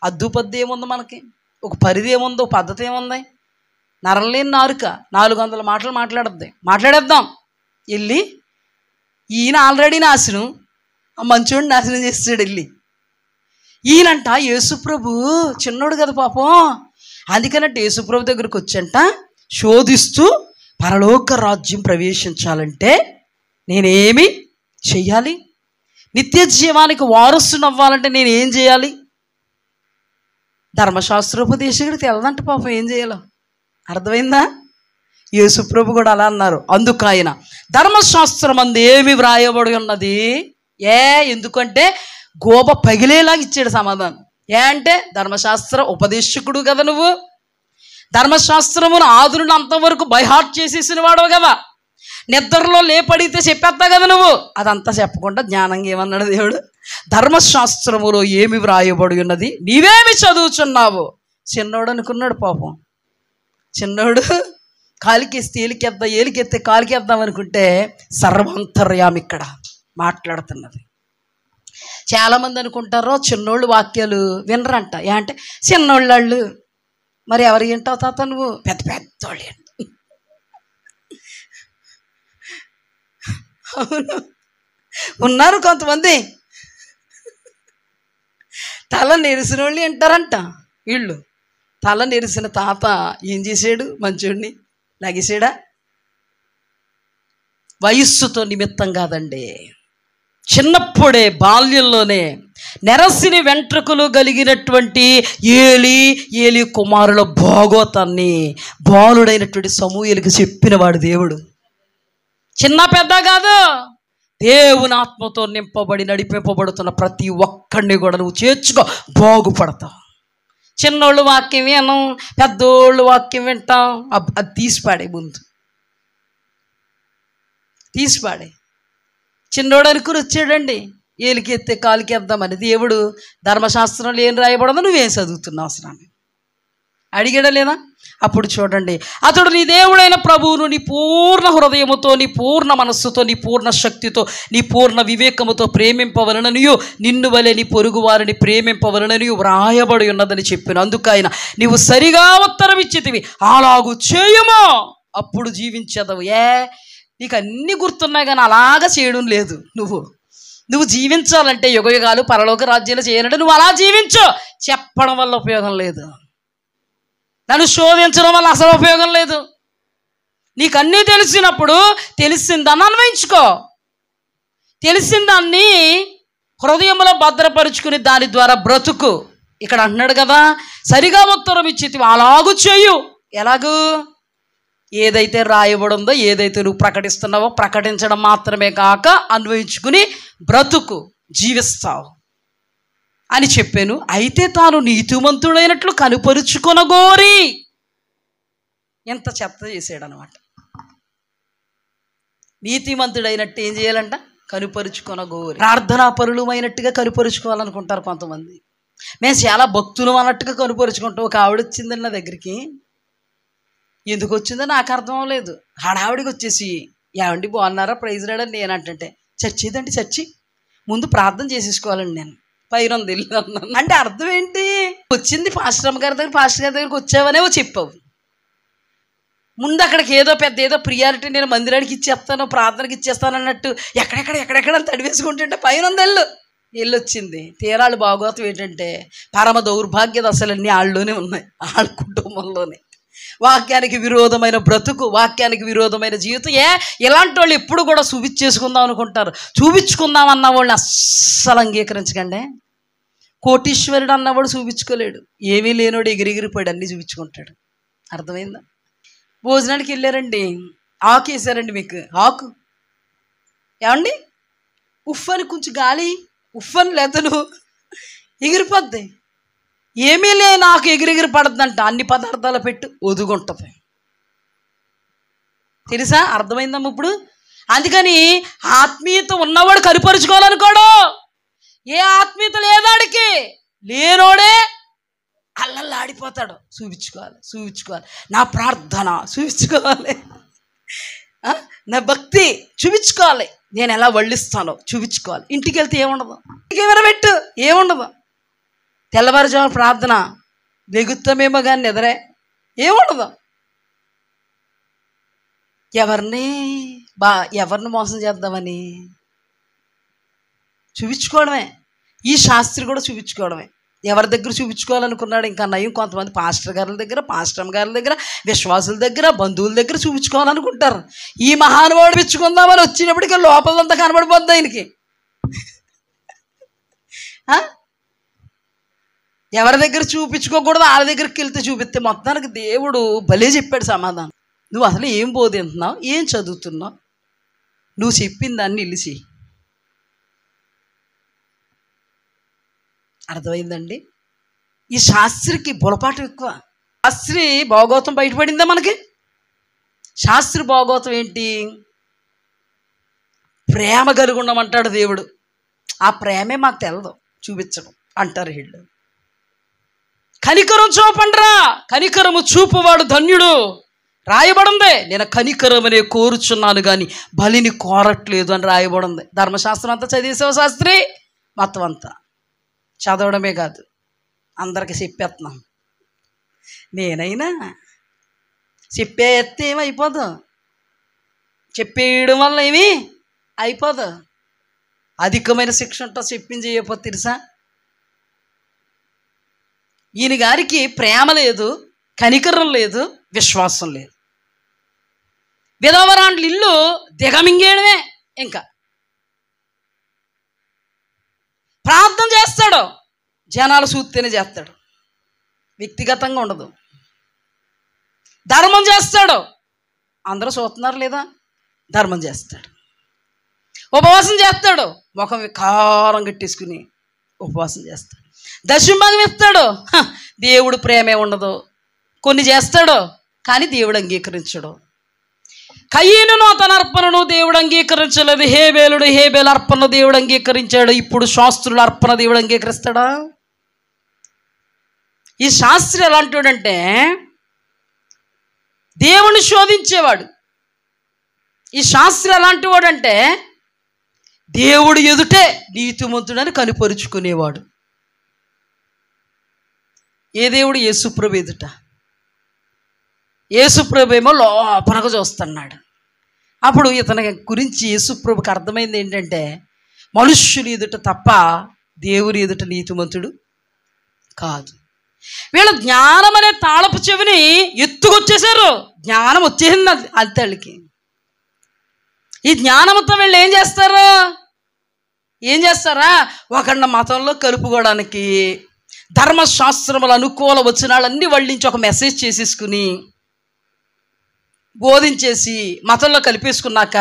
అద్దు పద్దు ఏముంది మనకి? ఒక పరిధి ఏముంది? ఒక పద్ధతి ఏముంది? నరలేని నారుక 400 మాటలు మాట్లాడేద్దాం. వెళ్ళి ఈయన ఆల్రెడీ నాశనం, ఆ మంచోడిని నాశనం చేస్తాడు. వెళ్ళి ఈయనంట యేసుప్రభు చిన్నోడు కదా పాపం, అందుకనంటే యేసుప్రభు దగ్గరికి వచ్చంట శోధిస్తూ, పరలోక రాజ్యం ప్రవేశించాలంటే నేనేమి చెయ్యాలి? నిత్య జీవానికి వారసుని అవ్వాలంటే నేనేం చేయాలి? ధర్మశాస్త్రోపదేశకుడికి తెలదంట పాపం, ఏం చేయాలో. అర్థమైందా? యేసుప్రభు కూడా అలా అన్నారు. అందుకు ఆయన ధర్మశాస్త్రం అందు ఏమి వ్రాయబడి ఉన్నది ఎందుకంటే గోప పగిలేలాగా ఇచ్చాడు సమాధానం. అంటే ధర్మశాస్త్ర ఉపదేశకుడు కదా నువ్వు, ధర్మశాస్త్రమును ఆదురుని అంతవరకు బైహార్ట్ చేసేసిన వాడు కదా, నిద్రలో లేపడితే చెప్పేస్తా కదా నువ్వు. అదంతా చెప్పకుండా జ్ఞానంగా ఏమన్నాడు దేవుడు, ధర్మశాస్త్రములో ఏమి వ్రాయబడి ఉన్నది నీవేమి చదువుచున్నావు. చిన్నోడు అనుకున్నాడు పాపం. చిన్నోడు కాలికేస్తే ఏలికేద్దాం, ఏలికెత్తే కాలికేద్దాం అనుకుంటే సర్వాంతర్యామి ఇక్కడ మాట్లాడుతున్నది. చాలామంది అనుకుంటారో చిన్నోళ్ళు వాక్యాలు వినరంట. అంటే చిన్నోళ్ళు మరి ఎవరు ఏంటావు తాత నువ్వు, పెద్ద పెద్దోళ్ళు. అవును, ఉన్నారు కొంతమంది తల నెరిసిన వాళ్ళు వింటారంట. వీళ్ళు తల నెరిసిన తాత ఏం చేశాడు, మంచోడిని లాగేసాడా? వయస్సుతో నిమిత్తం కాదండి, చిన్నప్పుడే బాల్యంలోనే నెరసిని వెంట్రుకలు కలిగినటువంటి ఏలి కుమారుల భాగోతాన్ని బాలుడైనటువంటి సమూయేలుకి చెప్పినవాడు దేవుడు. చిన్న పెద్ద కాదు, దేవుని ఆత్మతో నింపబడి నడిపింపబడుతున్న ప్రతి ఒక్కడిని కూడా నువ్వు చేర్చుకో, బాగుపడతావు. చిన్నోళ్ళు వాక్యం వినం, పెద్దోళ్ళు వాక్యం వింటాం. అది తీసిపాడే, ముందు తీసిపాడే. చిన్నోడు అనుకుని వచ్చాడండి, ఏలికి ఎత్తే కాలికి ఎద్దామని. దేవుడు ధర్మశాస్త్రంలో ఏం రాయబడదో నువ్వేం చదువుతున్నావు అవసరాన్ని అడిగాడా లేదా? అప్పుడు చూడండి, అతడు నీ దేవుడైన ప్రభువును నీ పూర్ణ హృదయముతో, నీ పూర్ణ మనస్సుతో, నీ పూర్ణ శక్తితో, నీ పూర్ణ వివేకముతో ప్రేమింపవలననియు నిన్ను వలె నీ పొరుగు వారిని ప్రేమింపవలననియు వ్రాయబడి ఉన్నదని చెప్పాను. అందుకు ఆయన నీవు సరిగా ఉత్తరం ఇచ్చితివి, అలాగూ చేయమో అప్పుడు జీవించదవు. నీకు అన్నీ గుర్తున్నాయి కానీ అలాగా చేయడం లేదు. నువ్వు జీవించాలంటే యుగయుగాలు పరలోక రాజ్యాలు చేయాలంటే నువ్వు అలా జీవించు. చెప్పడం వల్ల ఉపయోగం లేదు, నన్ను శోధించడం వల్ల అసలు ఉపయోగం లేదు. నీకు అన్నీ తెలిసినప్పుడు తెలిసిన దాన్ని అన్వయించుకో, తెలిసిన దాన్ని హృదయంలో భద్రపరుచుకుని దాని ద్వారా బ్రతుకు. ఇక్కడ అంటున్నాడు కదా, సరిగా ఉత్తరం ఇచ్చి అలాగూ చేయు. ఎలాగూ? ఏదైతే రాయబడిందో, ఏదైతే నువ్వు ప్రకటిస్తున్నావో ప్రకటించడం మాత్రమే కాక అన్వయించుకుని బ్రతుకు, జీవిస్తావు అని చెప్పాను. అయితే తాను నీతిమంతుడైనట్లు కనుపరుచుకొనగోరి ఎంత చెత్త చేశాడనమాట. నీతిమంతుడైనట్టు ఏం చేయాలంట? కనుపరుచుకొనగోరి. ప్రార్థనా పరులమైనట్టుగా కనుపరుచుకోవాలనుకుంటారు కొంతమంది. మేము చాలా భక్తులు అన్నట్టుగా కనుపరుచుకుంటాం. ఒక ఆవిడ వచ్చిందండి నా దగ్గరికి. ఎందుకు వచ్చిందో నాకు అర్థం అవ్వలేదు. హడావిడికి వచ్చేసి, ఏమండి బాగున్నారా, ప్రైజ్ రాడని నేనంటే, చర్చి ఏదండి, చర్చి ముందు ప్రార్థన చేసేసుకోవాలండి నేను, పైన వెళ్ళి అన్నాను. అంటే అర్థం ఏంటి? వచ్చింది పాస్టర్ గారి దగ్గరికి వచ్చావనే చెప్పావు. ముందు అక్కడికి ఏదో ప్రియారిటీ నేను మందిరానికి ఇచ్చేస్తాను, ప్రార్థనకి ఇచ్చేస్తాను అన్నట్టు ఎక్కడెక్కడ తడివేసుకుంటుంటే పైన వెళ్ళొచ్చింది. తీరాళ్ళు భాగవతం ఏంటంటే పరమ దౌర్భాగ్య దశలన్నీ వాళ్ళలోనే ఉన్నాయి, వాళ్ళ కుటుంబంలోనే. వాక్యానికి విరోధమైన బ్రతుకు, వాక్యానికి విరోధమైన జీవితం. ఇలాంటి వాళ్ళు ఎప్పుడు కూడా చూపించేసుకుందాం అనుకుంటారు. చూపించుకుందాం అన్న వాళ్ళని అస్సలు అంగీకరించకండి. కోటీశ్వరుడు అన్నవాడు చూపించుకోలేడు, ఏమీ లేనోడు ఎగిరిగిరిపోయాడు అన్నీ చూపించుకుంటాడు. అర్థమైందా? భోజనానికి వెళ్ళారండి, ఆకు వేసారండి మీకు, ఆకు ఏమండి ఉఫ్ అని కొంచెం గాలి ఉఫ్ అని లేతను ఎగిరిపోద్ది. ఏమీ లే నాకు ఎగిరిగిరి పడద్దంట, అన్ని పదార్థాలు పెట్టి ఒదుగుంటుంది. తెలుసా? అర్థమైందమ్మా ఇప్పుడు? అందుకని ఆత్మీయత ఉన్నవాడు కనుపరుచుకోవాలనుకోడు. ఏ ఆత్మీయత లేదాడికి, లేనోడే అల్లల్లాడిపోతాడు. చూపించుకోవాలి, నా ప్రార్థన చూపించుకోవాలి, నా భక్తి చూపించుకోవాలి, నేను ఎలా వళ్ళిస్తానో చూపించుకోవాలి. ఇంటికి వెళ్తే ఏముండదు, ఇంటికి పెట్టు ఏముండదు. తెల్లవారుజాము ప్రార్థన లెగుతామేమో కానీ నిద్రే ఏముండదు. ఎవరిని మోసం చేద్దామని చూపించుకోవడమే. ఈ శాస్త్రి కూడా చూపించుకోవడమే. ఎవరి దగ్గర చూపించుకోవాలనుకున్నాడు ఇంకా నయం. కొంతమంది పాస్టర్ గారుల దగ్గర, పాస్టర్ గారుల దగ్గర, విశ్వాసుల దగ్గర, బంధువుల దగ్గర చూపించుకోవాలనుకుంటారు. ఈ మహానుభావుడు పిచ్చుకుందామని వచ్చినప్పటికీ లోపలంతా కనబడిపోద్ది ఆయనకి. ఎవరి దగ్గర చూపించుకోకూడదు, వాళ్ళ దగ్గరికి వెళ్తే చూపిస్తే మొత్తానికి దేవుడు భలే చెప్పాడు సమాధానం. నువ్వు అసలు ఏం బోధిస్తున్నావు, ఏం చదువుతున్నావు, నువ్వు చెప్పిన దాన్ని ఇలిసి. అర్థమైందండి? ఈ శాస్త్రికి బులపాటు ఎక్కువ. శాస్త్రి భాగవతం బయటపడిందా మనకి? శాస్త్రి భాగవతం ఏంటి? ప్రేమ కలిగి ఉండమంటాడు దేవుడు. ఆ ప్రేమే మాకు తెలదు, చూపించడం అంటారు వీళ్ళు. కనికరం చూపండ్రా, కనికరము చూపువాడు ధన్యుడు రాయబడిందే. నేను కనికరమనే కోరుచున్నాను కానీ బలిని కోరట్లేదు అని రాయబడింది. ధర్మశాస్త్రం అంతా చదివేసావు శాస్త్రి? మొత్తం అంతా చదవడమే కాదు, అందరికి చెప్పేస్తున్నాం. నేనైనా చెప్పేస్తే ఏమైపోదు, చెప్పేయడం వల్ల ఏమి అయిపోదు. అధికమైన శిక్ష ఉంటా చెప్పింది చేయకపోతే తెలుసా? ఈయన గారికి ప్రేమ లేదు, కనికరం లేదు, విశ్వాసం లేదు. విధవరాండ్ల ఇల్లు దిగమింగేయడమే. ఇంకా ప్రార్థన చేస్తాడు, జనాలు చూస్తేనే చేస్తాడు, వ్యక్తిగతంగా ఉండదు. ధర్మం చేస్తాడు, అందరూ చూస్తున్నారు లేదా, ధర్మం చేస్తాడు. ఉపవాసం చేస్తాడు, ముఖం వికారం కట్టేసుకుని ఉపవాసం చేస్తాడు. దశంభాగం ఇస్తాడు, దేవుడు ప్రేమే ఉండదు. కొన్ని చేస్తాడు కానీ దేవుడు అంగీకరించడు. కయ్యను తన అర్పణను దేవుడు అంగీకరించలేదు. హేబేలు అర్పణ దేవుడు అంగీకరించాడు. ఇప్పుడు శాస్త్రుల అర్పణ దేవుడు అంగీకరిస్తాడా? ఈ శాస్త్రి ఎలాంటివాడంటే దేవుని శోధించేవాడు. ఈ శాస్త్రి ఎలాంటి వాడంటే దేవుడు ఎదుటే నీతిమంతుడని కనిపరుచుకునేవాడు. ఏ దేవుడు? యేసుప్రభు ఎదుట. యేసుప్రభు ఏమో లోపలగా చూస్తున్నాడు. అప్పుడు ఇతని గురించి యేసుప్రభుకి అర్థమైంది ఏంటంటే మనుష్యులు ఎదుట తప్ప దేవుని ఎదుట నీతిమంతుడు కాదు. వీళ్ళ జ్ఞానం అనే తాళపు చెవిని ఎత్తుకొచ్చేసారు. జ్ఞానం వచ్చేసింది అంతళ్ళకి. ఈ జ్ఞానంతో వీళ్ళు ఏం చేస్తారా? ఒకళ్ళ మతంలో కలుపుకోవడానికి ధర్మశాస్త్రములు అనుకూల వచనాలన్నీ వల్లించి ఒక మెసేజ్ చేసేసుకుని బోధించేసి మతంలో కలిపేసుకున్నాక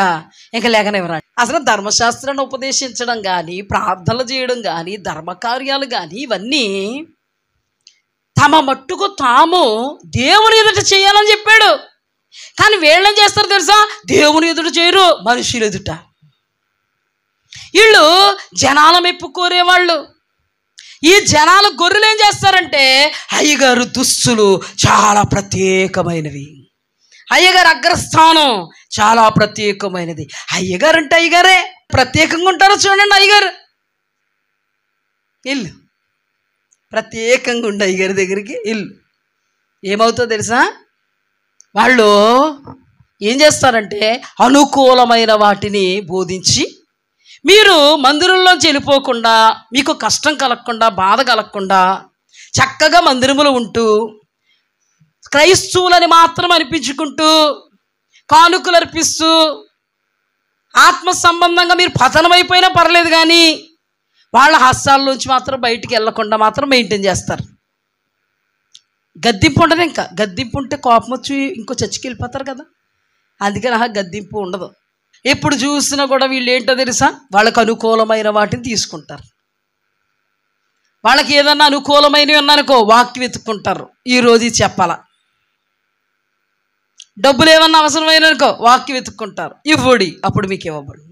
ఇంకా లేకనివ్వరాడు. అసలు ధర్మశాస్త్రాన్ని ఉపదేశించడం కానీ, ప్రార్థనలు చేయడం కానీ, ధర్మకార్యాలు కానీ ఇవన్నీ తమ మట్టుకు తాము దేవుని ఎదుట చేయాలని చెప్పాడు. కానీ వీళ్ళేం చేస్తారు తెలుసా? దేవుని ఎదుట చేయరు, మనుషులు ఎదుట. వీళ్ళు జనాల మెప్పు కోరేవాళ్ళు. ఈ జనాల గొర్రెలు ఏం చేస్తారంటే అయ్యగారు దుస్తులు చాలా ప్రత్యేకమైనవి, అయ్యగారు అగ్రస్థానం చాలా ప్రత్యేకమైనది. అయ్యగారు అంటే అయ్యగారే ప్రత్యేకంగా ఉంటారో చూడండి. అయ్యగారు ఇల్లు ప్రత్యేకంగా ఉండే అయ్యగారి దగ్గరికి ఇల్లు ఏమవుతుందో తెలుసా? వాళ్ళు ఏం చేస్తారంటే అనుకూలమైన వాటిని బోధించి మీరు మందిరంలోంచి వెళ్ళిపోకుండా, మీకు కష్టం కలగకుండా, బాధ కలగకుండా చక్కగా మందిరములో ఉంటూ క్రైస్తవులని మాత్రం అనిపించుకుంటూ కానుకలు అర్పిస్తూ ఆత్మ సంబంధంగా మీరు పతనమైపోయినా పర్లేదు కానీ వాళ్ళ హస్తాల్లోంచి మాత్రం బయటికి వెళ్ళకుండా మాత్రం మెయింటైన్ చేస్తారు. గద్దింపు ఉండదు. ఇంకా గద్దింపు ఉంటే కోపం వచ్చి ఇంకో చర్చికి వెళ్ళిపోతారు కదా, అందుకని గద్దింపు ఉండదు. ఎప్పుడు చూసినా కూడా వీళ్ళు ఏంటో తెలుసా? వాళ్ళకు అనుకూలమైన వాటిని తీసుకుంటారు. వాళ్ళకి ఏదన్నా అనుకూలమైనవి ఉన్నానుకో వాక్యం వెతుక్కుంటారు. ఈరోజు ఇది చెప్పాలా, డబ్బులు ఏమన్నా అవసరమైననుకో వాక్యం వెతుక్కుంటారు. ఇవ్వడి, అప్పుడు మీకు ఇవ్వబడు.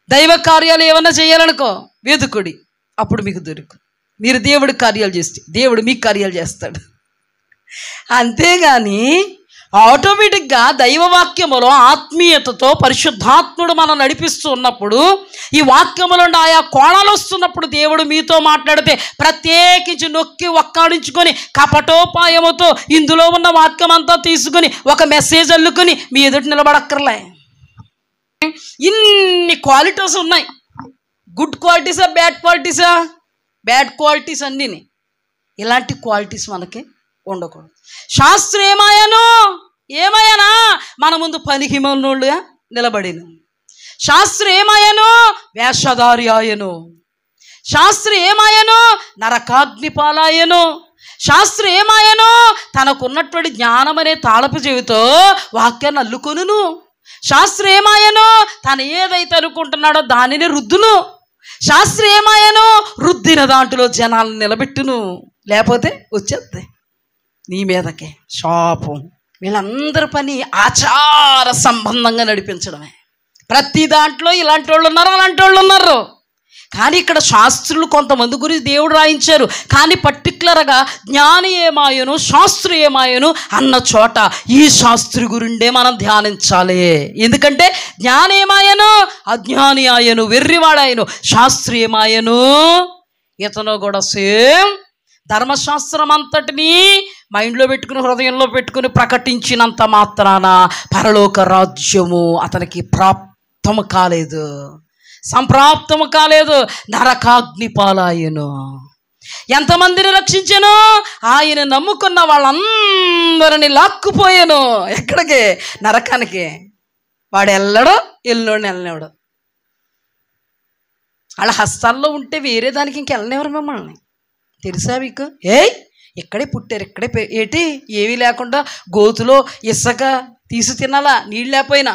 దైవ కార్యాలు ఏమన్నా చేయాలనుకో వెతుకుడి, అప్పుడు మీకు దొరుకు. మీరు దేవుడి కార్యాలు చేస్తే దేవుడు మీకు కార్యాలు చేస్తాడు. అంతేగాని ఆటోమేటిక్గా దైవవాక్యములో ఆత్మీయతతో పరిశుద్ధాత్ముడు మనం నడిపిస్తూ ఉన్నప్పుడు, ఈ వాక్యములో ఆయా కోణాలు వస్తున్నప్పుడు దేవుడు మీతో మాట్లాడితే ప్రత్యేకించి నొక్కి ఒక్కాడించుకొని కపటోపాయముతో ఇందులో ఉన్న వాక్యం అంతా తీసుకుని ఒక మెసేజ్ అల్లుకొని మీ ఎదుటి నిలబడక్కర్లే. ఇన్ని క్వాలిటీస్ ఉన్నాయి. గుడ్ క్వాలిటీసా, బ్యాడ్ క్వాలిటీసా? బ్యాడ్ క్వాలిటీస్ అన్నీ. ఇలాంటి క్వాలిటీస్ మనకి ఉండకూడదు. శాస్త్రం ఏమయ్యానా మన ముందు పనికి మనోళ్ళుగా నిలబడిను. శాస్త్రం ఏమయ్యాను? వేషధారి ఆయను. శాస్త్రి ఏమాయను? నరకాగ్ని పాలాయను. శాస్త్రి ఏమాయను? తనకున్నటువంటి జ్ఞానం అనే తాళపు చెవితో వాక్యాన్ని అల్లుకొనును. శాస్త్రి ఏమాయను? తను ఏదైతే అనుకుంటున్నాడో దానిని రుద్దును. శాస్త్రి ఏమాయను? రుద్దిన దాంట్లో జనాలను నిలబెట్టును. లేకపోతే వచ్చేద్ది నీ మీదకే శాపం. వీళ్ళందరి పని ఆచార సంబంధంగా నడిపించడమే. ప్రతి దాంట్లో ఇలాంటి వాళ్ళు ఉన్నారు, అలాంటి వాళ్ళు ఉన్నారు. కానీ ఇక్కడ శాస్త్రులు కొంతమంది గురించి దేవుడు రాయించారు. కానీ పర్టికులర్గా జ్ఞాని ఏమాయను, శాస్త్రి ఏమాయను అన్న చోట ఈ శాస్త్రి గురిండే మనం ధ్యానించాలి. ఎందుకంటే జ్ఞాని ఏమాయను, అజ్ఞాని ఆయను, వెర్రివాడాయను. శాస్త్రి ఏమాయను, ఇతను కూడా సేమ్ ధర్మశాస్త్రం అంతటినీ మైండ్లో పెట్టుకుని హృదయంలో పెట్టుకుని ప్రకటించినంత మాత్రాన పరలోక రాజ్యము అతనికి ప్రాప్తము కాలేదు, సంప్రాప్తము కాలేదు. నరకాగ్ని పాలాయను. ఎంతమందిని రక్షించాను? ఆయన నమ్ముకున్న వాళ్ళందరినీ లాక్కుపోయాను. ఎక్కడికి? నరకానికి. వాడు ఎల్లడో ఎల్లోని వెళ్ళినవాడు. వాళ్ళ హస్తాల్లో ఉంటే వేరే దానికి ఇంకెళ్ళనివ్వరు మిమ్మల్ని. తెలుసా మీకు? ఇక్కడే పుట్టారు, ఇక్కడే ఏటి ఏమీ లేకుండా గోతులో ఇసుక తీసి తినాలా నీళ్ళు లేకపోయినా.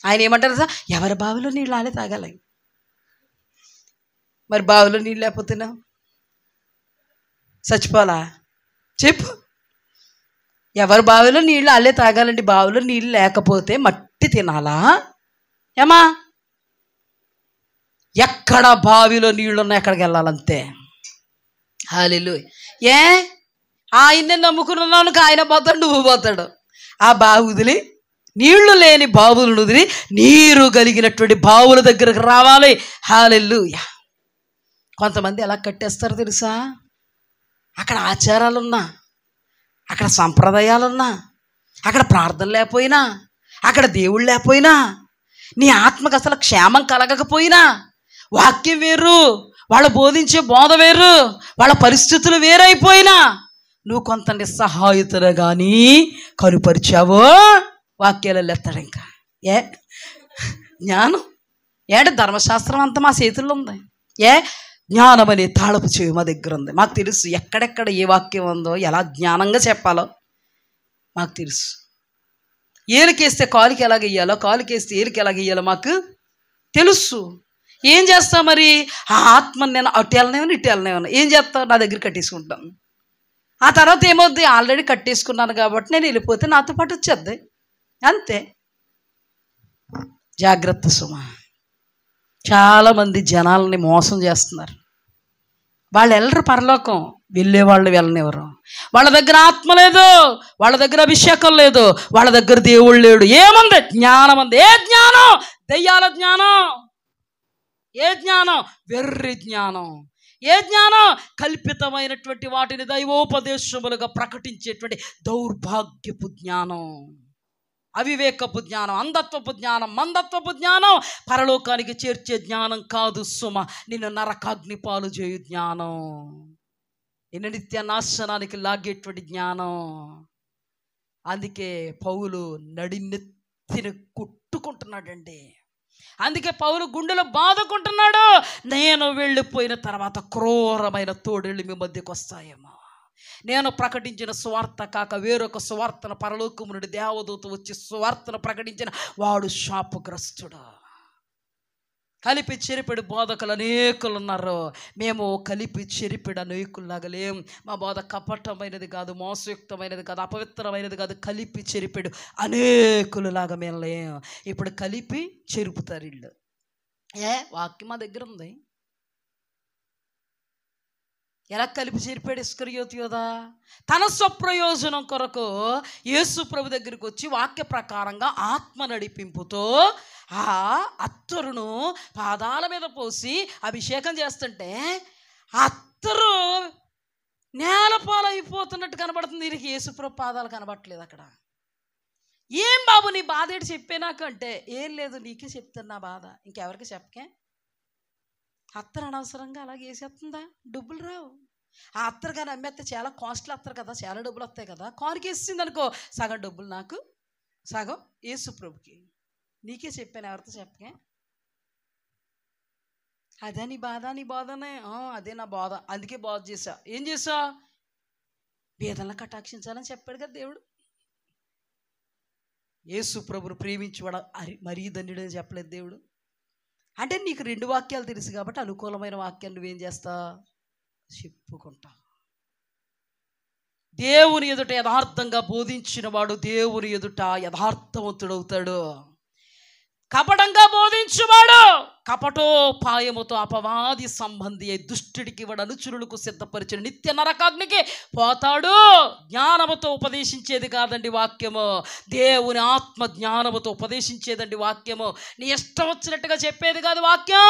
ఆయన ఏమంటారు సార్? ఎవరి బావిలో నీళ్ళు ఆలే తాగాలి. మరి బావిలో నీళ్ళు లేకపోతేనా చచ్చిపోవాలా? చెప్పు. ఎవరి బావిలో నీళ్ళు ఆలే తాగాలండి. బావిలో నీళ్ళు లేకపోతే మట్టి తినాలా ఏమా? ఎక్కడ బావిలో నీళ్ళున్నా ఎక్కడికి వెళ్ళాలంతే. హల్లెలూయా. ఆయన్నే నమ్ముకున్నాను, ఆయన పోతాడు, నువ్వు పోతాడు. ఆ బావి వదిలి, నీళ్లు లేని బావులను వదిలి నీరు కలిగినటువంటి బావుల దగ్గరకు రావాలి. హల్లెలూయా. కొంతమంది ఎలా కట్టేస్తారో తెలుసా? అక్కడ ఆచారాలున్నా, అక్కడ సంప్రదాయాలున్నా, అక్కడ ప్రార్థన లేకపోయినా, అక్కడ దేవుళ్ళు లేకపోయినా, నీ ఆత్మకు అసలు క్షేమం కలగకపోయినా, వాక్యం వేరు, వాళ్ళు బోధించే బోధ వేరు, వాళ్ళ పరిస్థితులు వేరైపోయినా నువ్వు కొంత నిస్సహాయుతను కానీ కనుపరిచావో వాక్యాలు ఎత్తాడు. ఇంకా జ్ఞానం ధర్మశాస్త్రం అంతా మా చేతుల్లో ఉంది. జ్ఞానం అనే తాళపు చెవి మా దగ్గర ఉంది. మాకు తెలుసు ఎక్కడెక్కడ ఏ వాక్యం ఉందో, ఎలా జ్ఞానంగా చెప్పాలో మాకు తెలుసు. ఏలికేస్తే కాలుకి ఎలాగ వెయ్యాలో, కాలుకేస్తే ఏలికి ఎలాగ వెయ్యాలో మాకు తెలుసు. ఏం చేస్తావు మరి? ఆ ఆత్మని నేను అటు వెళ్ళనేమన్నా ఇటు వెళ్ళనేమన్నా ఏం చేస్తావు? నా దగ్గర కట్టేసుకుంటాను. ఆ తర్వాత ఏమవుద్ది? ఆల్రెడీ కట్టేసుకున్నాను కాబట్టి నేను వెళ్ళిపోతే నాతో పాటు వచ్చేద్ది, అంతే. జాగ్రత్త సుమ. చాలామంది జనాలని మోసం చేస్తున్నారు. వాళ్ళు వెళ్ళరు పరలోకం, వెళ్ళేవాళ్ళు వెళ్ళనివ్వరు. వాళ్ళ దగ్గర ఆత్మ లేదు, వాళ్ళ దగ్గర అభిషేకం లేదు, వాళ్ళ దగ్గర దేవుడు లేడు. ఏముంది? జ్ఞానం ఉంది. ఏ జ్ఞానం? దెయ్యాల జ్ఞానం. ఏ జ్ఞానం? వెర్రి జ్ఞానం. ఏ జ్ఞానం? కల్పితమైనటువంటి వాటిని దైవోపదేశములుగా ప్రకటించేటువంటి దౌర్భాగ్యపు జ్ఞానం, అవివేకపు జ్ఞానం, అంధత్వపు జ్ఞానం, మందత్వపు జ్ఞానం. పరలోకానికి చేర్చే జ్ఞానం కాదు సుమ. నిన్ను నరకాగ్ని పాలు చేయు జ్ఞానం, నిన్ను నిత్య నాశనానికి లాగేటువంటి జ్ఞానం. అందుకే పౌలు నడినెత్తిన కొట్టుకుంటున్నాడండి. అందుకే పౌలు గుండెలో బాదుకుంటున్నాడు. నేను వెళ్ళిపోయిన తర్వాత క్రూరమైన తోడేళ్ళు మీ మధ్యకు వస్తాయేమో. నేను ప్రకటించిన సువార్త కాక వేరొక సువార్తను పరలోకము నుండి దేవదూత వచ్చి సువార్తను ప్రకటించిన వాడు శాపగ్రస్తుడు. కలిపి చెరిపెడు బోధకులు అనేకులు ఉన్నారు. మేము కలిపి చెరిపెడు అనేకుల్లాగా లేం. మా బోధ కపటమైనది కాదు, మోసయుక్తమైనది కాదు, అపవిత్రమైనది కాదు. కలిపి చెరిపెడు అనేకులలాగా మేము లేం. ఇప్పుడు కలిపి చెరుపుతారు వీళ్ళు. వాక్యం మా దగ్గర ఉంది. ఎలా కలిపి చెరిపాడు ఇస్కరియోతు యోధ? తన స్వప్రయోజనం కొరకు యేసు ప్రభు దగ్గరికి వచ్చి వాక్య ప్రకారంగా ఆత్మ నడిపింపుతో ఆ అత్తరును పాదాల మీద పోసి అభిషేకం చేస్తుంటే అత్తరు నేలపాలైపోతున్నట్టు కనబడుతుంది. వీరికి యేసు ప్రభు పాదాలు కనబడట్లేదు అక్కడ. ఏం బాబు నీ బాధ ఏంటి చెప్పే నాకు అంటే, ఏం లేదు నీకే చెప్తున్నా బాధ, ఇంకెవరికి చెప్పకే. అత్తరు అనవసరంగా అలాగే వేసేస్తుందా? డబ్బులు రావు. ఆ అత్తరు కానీ అమ్మేస్తే చాలా కాస్ట్లీ అత్తరు కదా, చాలా డబ్బులు వస్తాయి కదా. కానుక వేసింది అనుకో, సగం డబ్బులు నాకు, సగం యేసు ప్రభుకి. నీకే చెప్పాను, ఎవరితో చెప్పకే. అదే నీ బాధ, నీ బాధనే అదే నా బాధ, అందుకే బాధ చేశా. ఏం చేసా? బీదలను కటాక్షించాలని చెప్పాడు కదా దేవుడు. యేసు ప్రభును ప్రేమించువాడు మరీ ధన్యుడని చెప్పలేదు దేవుడు. అంటే నీకు 2 వాక్యాలు తెలుసు కాబట్టి అనుకూలమైన వాక్యాన్ని నువ్వేం చేస్తా? చెప్పుకుంటా. దేవుని ఎదుట యథార్థంగా బోధించిన వాడు దేవుని ఎదుట యథార్థవంతుడవుతాడు. కపటంగా బోధించువాడు కపటోపాయముతో అపవాది సంబంధి అయి దుష్టుడికి వాడు అనుచరులకు సిద్ధపరిచిన నిత్య నరకాగ్నికి పోతాడు. జ్ఞానముతో ఉపదేశించేది కాదండి వాక్యము, దేవుని ఆత్మ జ్ఞానముతో ఉపదేశించేదండి వాక్యము. నీ ఇష్టం వచ్చినట్టుగా చెప్పేది కాదు వాక్యం,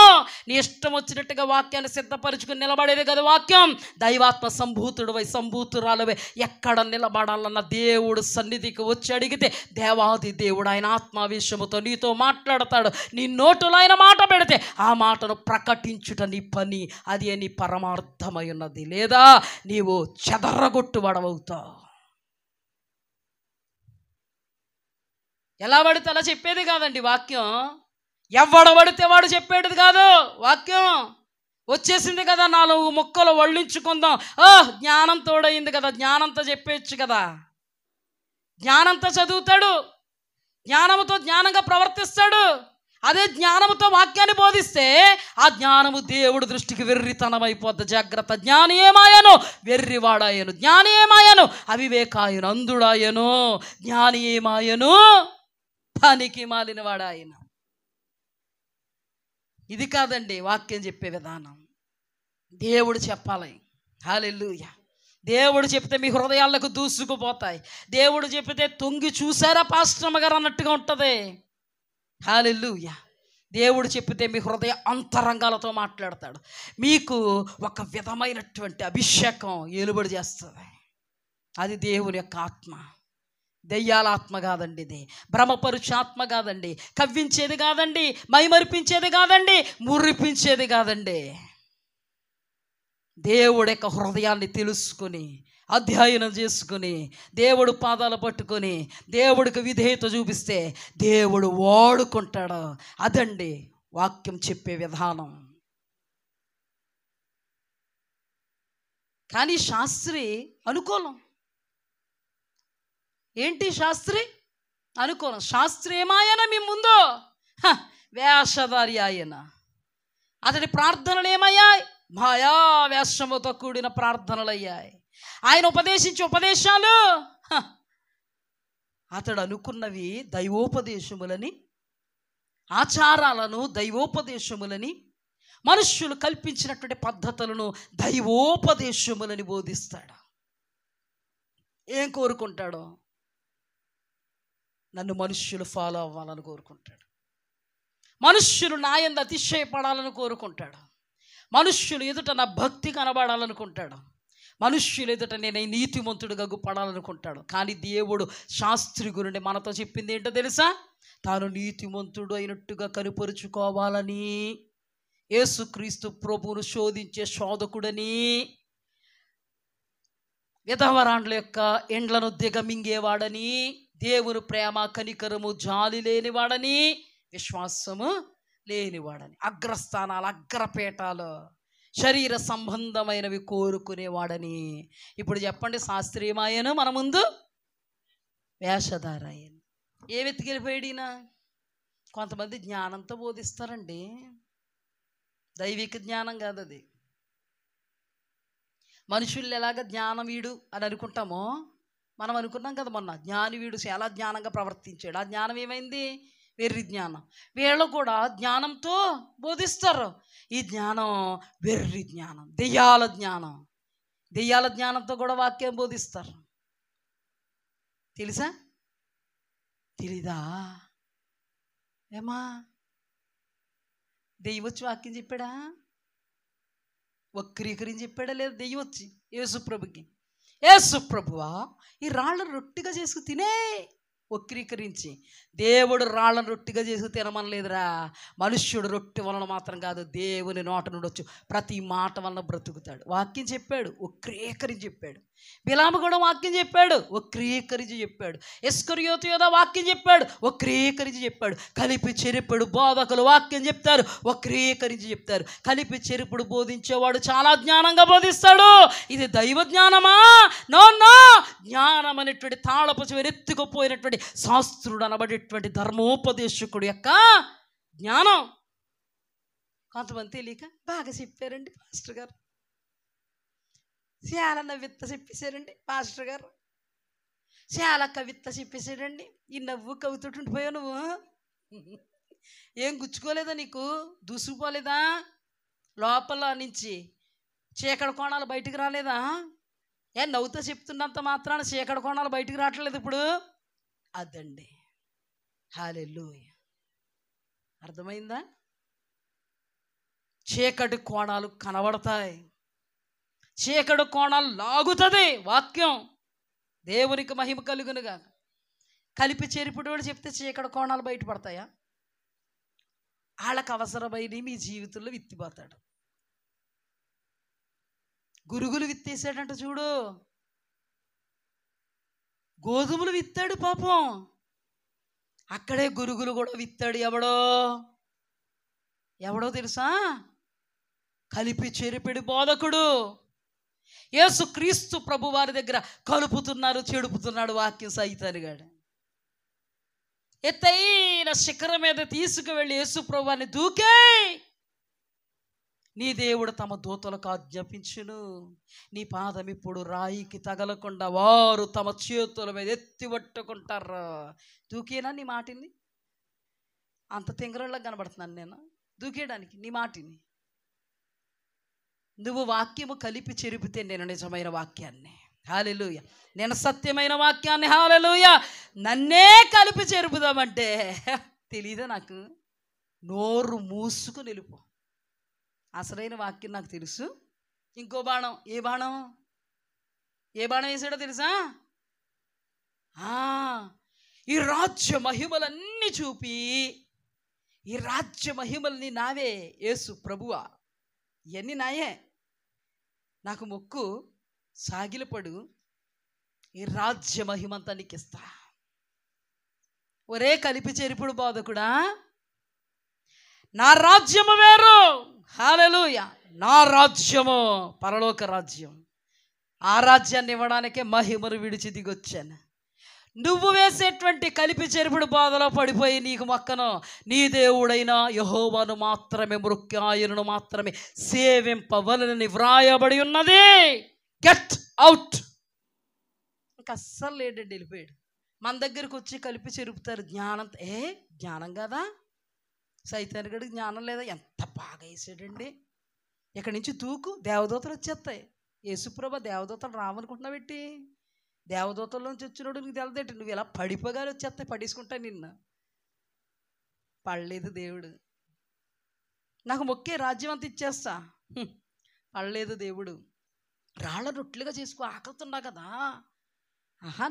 నీ ఇష్టం వచ్చినట్టుగా వాక్యాన్ని సిద్ధపరుచుకుని నిలబడేది కాదు వాక్యం. దైవాత్మ సంభూతుడువై సంభూతురాలువై ఎక్కడ నిలబడాలన్న దేవుడు సన్నిధికి వచ్చి అడిగితే దేవాది దేవుడు ఆయన ఆత్మావేశముతో నీతో మాట్లాడతాడు. నీ నోటులో ఆయన మాట పెడితే ఆ మాటను ప్రకటించుట నీ పని, అది నీ పరమార్థమై ఉన్నది. లేదా నీవు చెదరగొట్టువాడవవుతావు. ఎలా పడితే అలా చెప్పేది కాదండి వాక్యం, ఎవడబడితే వాడు చెప్పేది కాదు వాక్యం. వచ్చేసింది కదా 4 ముక్కలు వళ్ళించుకుందాం, జ్ఞానం తోడయింది కదా, జ్ఞానంతో చెప్పేయచ్చు కదా. జ్ఞానంతో చదువుతాడు, జ్ఞానంతో జ్ఞానంగా ప్రవర్తిస్తాడు. అదే జ్ఞానముతో వాక్యాన్ని బోధిస్తే ఆ జ్ఞానము దేవుడి దృష్టికి వెర్రితనమైపోద్ది. జాగ్రత్త. జ్ఞాని ఏమాయను? వెర్రివాడాయను. జ్ఞాని ఏమాయను? అవివేకాయను, అంధుడాయను. జ్ఞాని ఏమాయను? పనికి మాలిన వాడాయను. ఇది కాదండి వాక్యం చెప్పే విధానం. దేవుడు చెప్పాలి. హల్లెలూయా. దేవుడు చెప్తే మీ హృదయాలకు దూసుకుపోతాయి. దేవుడు చెప్తే తొంగి చూసారా పాస్టర్ గారు అన్నట్టుగా ఉంటుంది. హల్లెలూయా. దేవుడు చెప్పితే మీ హృదయ అంతరంగాలతో మాట్లాడతాడు. మీకు ఒక విధమైనటువంటి అభిషేకం ఏలుబడి చేస్తుంది. అది దేవుని యొక్క ఆత్మ, దెయ్యాల ఆత్మ కాదండి. ఇది భ్రమపరుచు ఆత్మ కాదండి, కవ్వించేది కాదండి, మైమరిపించేది కాదండి, మురిపించేది కాదండి. దేవుడి యొక్క హృదయాన్ని తెలుసుకుని అధ్యయనం చేసుకుని దేవుడు పాదాలు పట్టుకొని దేవుడికి విధేయత చూపిస్తే దేవుడు వాడుకుంటాడు. అదండి వాక్యం చెప్పే విధానం. కానీ శాస్త్రి అనుకూలం. ఏంటి శాస్త్రి అనుకూలం? శాస్త్రి ఏమాయన మీ ముందు వేషధారి ఆయన. అతడి ప్రార్థనలు ఏమయ్యాయి? మాయా వేషముతో కూడిన ప్రార్థనలు అయ్యాయి. ఆయన ఉపదేశించే ఉపదేశాలు అతడు అనుకున్నవి దైవోపదేశములని, ఆచారాలను దైవోపదేశములని, మనుష్యులు కల్పించినటువంటి పద్ధతులను దైవోపదేశములని బోధిస్తాడు. ఏం కోరుకుంటాడో? నన్ను మనుష్యులు ఫాలో అవ్వాలని కోరుకుంటాడు. మనుష్యులు నా యందు అతిశయపడాలని కోరుకుంటాడు. మనుష్యులు ఎదుట నా భక్తి కనబడాలనుకుంటాడు. మనుష్యులు ఎదుట నేను నీతిమంతుడుగా పడాలనుకుంటాడు. కానీ దేవుడు శాస్త్రి గురుండి మనతో చెప్పింది ఏంటో తెలుసా? తాను నీతిమంతుడు అయినట్టుగా కనుపరుచుకోవాలని, యేసుక్రీస్తు ప్రభువును శోధించే శోధకుడని, విధవరాండ్ల యొక్క ఎండ్లను దిగమింగేవాడని, దేవుని ప్రేమ కనికరము జాలి లేనివాడని, విశ్వాసము లేనివాడని, అగ్రస్థానాలు అగ్రపేటాలు శరీర సంబంధమైనవి కోరుకునేవాడని. ఇప్పుడు చెప్పండి, శాస్త్రీయమాయను మన ముందు వేషధారాయను. ఏ వెతికెళ్ళిపోయాడినా? కొంతమంది జ్ఞానంతో బోధిస్తారండి, దైవిక జ్ఞానం కాదు అది. మనుషులు ఎలాగ జ్ఞానం వీడు అని అనుకుంటామో మనం అనుకున్నాం కదా మొన్న, జ్ఞాని వీడు చాలా జ్ఞానంగా ప్రవర్తించాడు. ఆ జ్ఞానం ఏమైంది? వెర్రి జ్ఞానం. వీళ్ళు కూడా జ్ఞానంతో బోధిస్తారు. ఈ జ్ఞానం వెర్రి జ్ఞానం, దెయ్యాల జ్ఞానం. దెయ్యాల జ్ఞానంతో కూడా వాక్యం బోధిస్తారు. తెలుసా? తెలీదా? ఏమా దెయ్యం వచ్చి వాక్యం చెప్పాడా? వక్రీకరించి చెప్పాడా? లేదు, దెయ్యం వచ్చి యేసుప్రభుకి, యేసుప్రభువా ఈ రాళ్ళను రొట్టిగా చేసుకు తినే, వక్రీకరించి. దేవుడు రాళ్ళను రొట్టిగా చేసి తినమనలేదురా. మనుష్యుడు రొట్టె వలన మాత్రం కాదు, దేవుని నోట నుండి వచ్చు ప్రతి మాట వలన బ్రతుకుతాడు. వాక్యం చెప్పాడు, వక్రీకరించి చెప్పాడు. బిలాము కూడా వాక్యం చెప్పాడు, వక్రీకరించి చెప్పాడు. ఇస్కరియోతు యోధ వాక్యం చెప్పాడు, వక్రీకరించి చెప్పాడు. కలిపి చెరుపుడు బోధకులు వాక్యం చెప్తారు, వక్రీకరించి చెప్తారు. కలిపి చెరుపుడు బోధించేవాడు చాలా జ్ఞానంగా బోధిస్తాడు. ఇది దైవ జ్ఞానమా? No no. జ్ఞానం అనేటువంటి తాళపు చివరి ఎత్తుకుపోయినటువంటి శాస్త్రుడు అనబడేటువంటి ధర్మోపదేశకుడు యొక్క జ్ఞానం. కొంతమంది తెలియక బాగా చెప్పారండి పాస్టర్ గారు, చాలా నవ్విత్త చెప్పేశారండి పాస్టర్ గారు, చాలా కవిత్త చెప్పేశాడండి. ఈ నవ్వు కవితోటి ఉండిపోయావు నువ్వు. ఏం గుచ్చుకోలేదా నీకు? దూసుకుపోలేదా? లోపల నుంచి చీకటి కోణాలు బయటికి రాలేదా? ఏ నవ్వుతో చెప్తున్నంత మాత్రాన చీకటి కోణాలు బయటికి రావట్లేదు ఇప్పుడు. అదండి హల్లెలూయా. అర్థమైందా? చీకటి కోణాలు కనబడతాయి, చీకటి కోణాలు లాగుతుంది వాక్యం. దేవునికి మహిమ కలుగునుగా. కలిపి చెరిపుడు వాడు చెప్తే చీకటి కోణాలు బయటపడతాయా? వాళ్ళకి అవసరమైన మీ జీవితంలో విత్తిపోతాడు. గురుగులు విత్తేసాడంట చూడు, గోధుమలు విత్తాడు పాపం. అక్కడే గురుగులు కూడా విత్తాడు. ఎవడో తెలుసా? కలిపి చెరిపెడు బోధకుడు. యేసు క్రీస్తు ప్రభు వారి దగ్గర కలుపుతున్నారు, చెడుపుతున్నాడు వాక్యం సైతానుగాడు. ఎత్తైన శిఖరం మీద తీసుకువెళ్ళి యేసు ప్రభు వారిని దూకే, నీ దేవుడు తమ దూతలకు ఆజ్ఞాపించును, నీ పాదం ఇప్పుడు రాయికి తగలకుండా వారు తమ చేతుల మీద ఎత్తి పట్టుకుంటారు. దూకేనా నీ మాటిని? అంత తింగరంలా కనబడుతున్నాను నేను దూకేయడానికి నీ మాటిని. నువ్వు వాక్యము కలిపి చెరిపితే నేను నిజమైన వాక్యాన్ని, హల్లెలూయా, నేను సత్యమైన వాక్యాన్ని, హల్లెలూయా, నన్నే కలిపి చెరుపుదామంటే తెలీదా నాకు? నోరు మూసుకు నిలుపు. అసలైన వాక్యం నాకు తెలుసు. ఇంకో బాణం. ఏ బాణం వేసాడో తెలుసా? ఈ రాజ్య మహిమలన్నీ చూపి, ఈ రాజ్య మహిమల్ని నావే యేసు ప్రభువా, ఇవన్నీ నాయే, నాకు మొక్కు, సాగిలపడు, ఈ రాజ్య మహిమంతా నీకు ఇస్తా. ఒరే కలిపి చెరిపుడు బోధకుడా, నా రాజ్యము వేరు, హల్లెలూయా, నా రాజ్యము పరలోక రాజ్యం. ఆ రాజ్యాన్ని ఇవ్వడానికే మహిమను విడిచి దిగొచ్చాను. నువ్వు వేసేటువంటి కలిపి చెరుపుడు బాధలో పడిపోయి నీకు మొక్కను, నీ దేవుడైన యెహోవాను మాత్రమే మొక్కి ఆయనను మాత్రమే సేవింపవలెనని వ్రాయబడి ఉన్నది. Get out. ఇంకా అస్సలు లేడండి, వెళ్ళిపోయాడు. మన దగ్గరకు వచ్చి కలిపి చెరుపుతారు. జ్ఞానం జ్ఞానం కదా? సైతానుడికి జ్ఞానం లేదా? ఎంత బాగా వేసాడండి. ఇక్కడి నుంచి దూకు, దేవదూతలు వచ్చేస్తాయి. యేసుప్రభ దేవదూతలు రావనుకుంటున్నావు పెట్టి? దేవదూతల నుంచి వచ్చినోడు నీకు తెలదేంటి? నువ్వు ఇలా పడిపోగానే వచ్చేస్తాయి, పడేసుకుంటా నిన్ను. పడలేదు దేవుడు. నాకు మొక్కే రాజ్యం అంతా ఇచ్చేస్తా. పడలేదు దేవుడు. రాళ్ళ రొట్టెలుగా చేసుకో, ఆకలితున్నా కదా.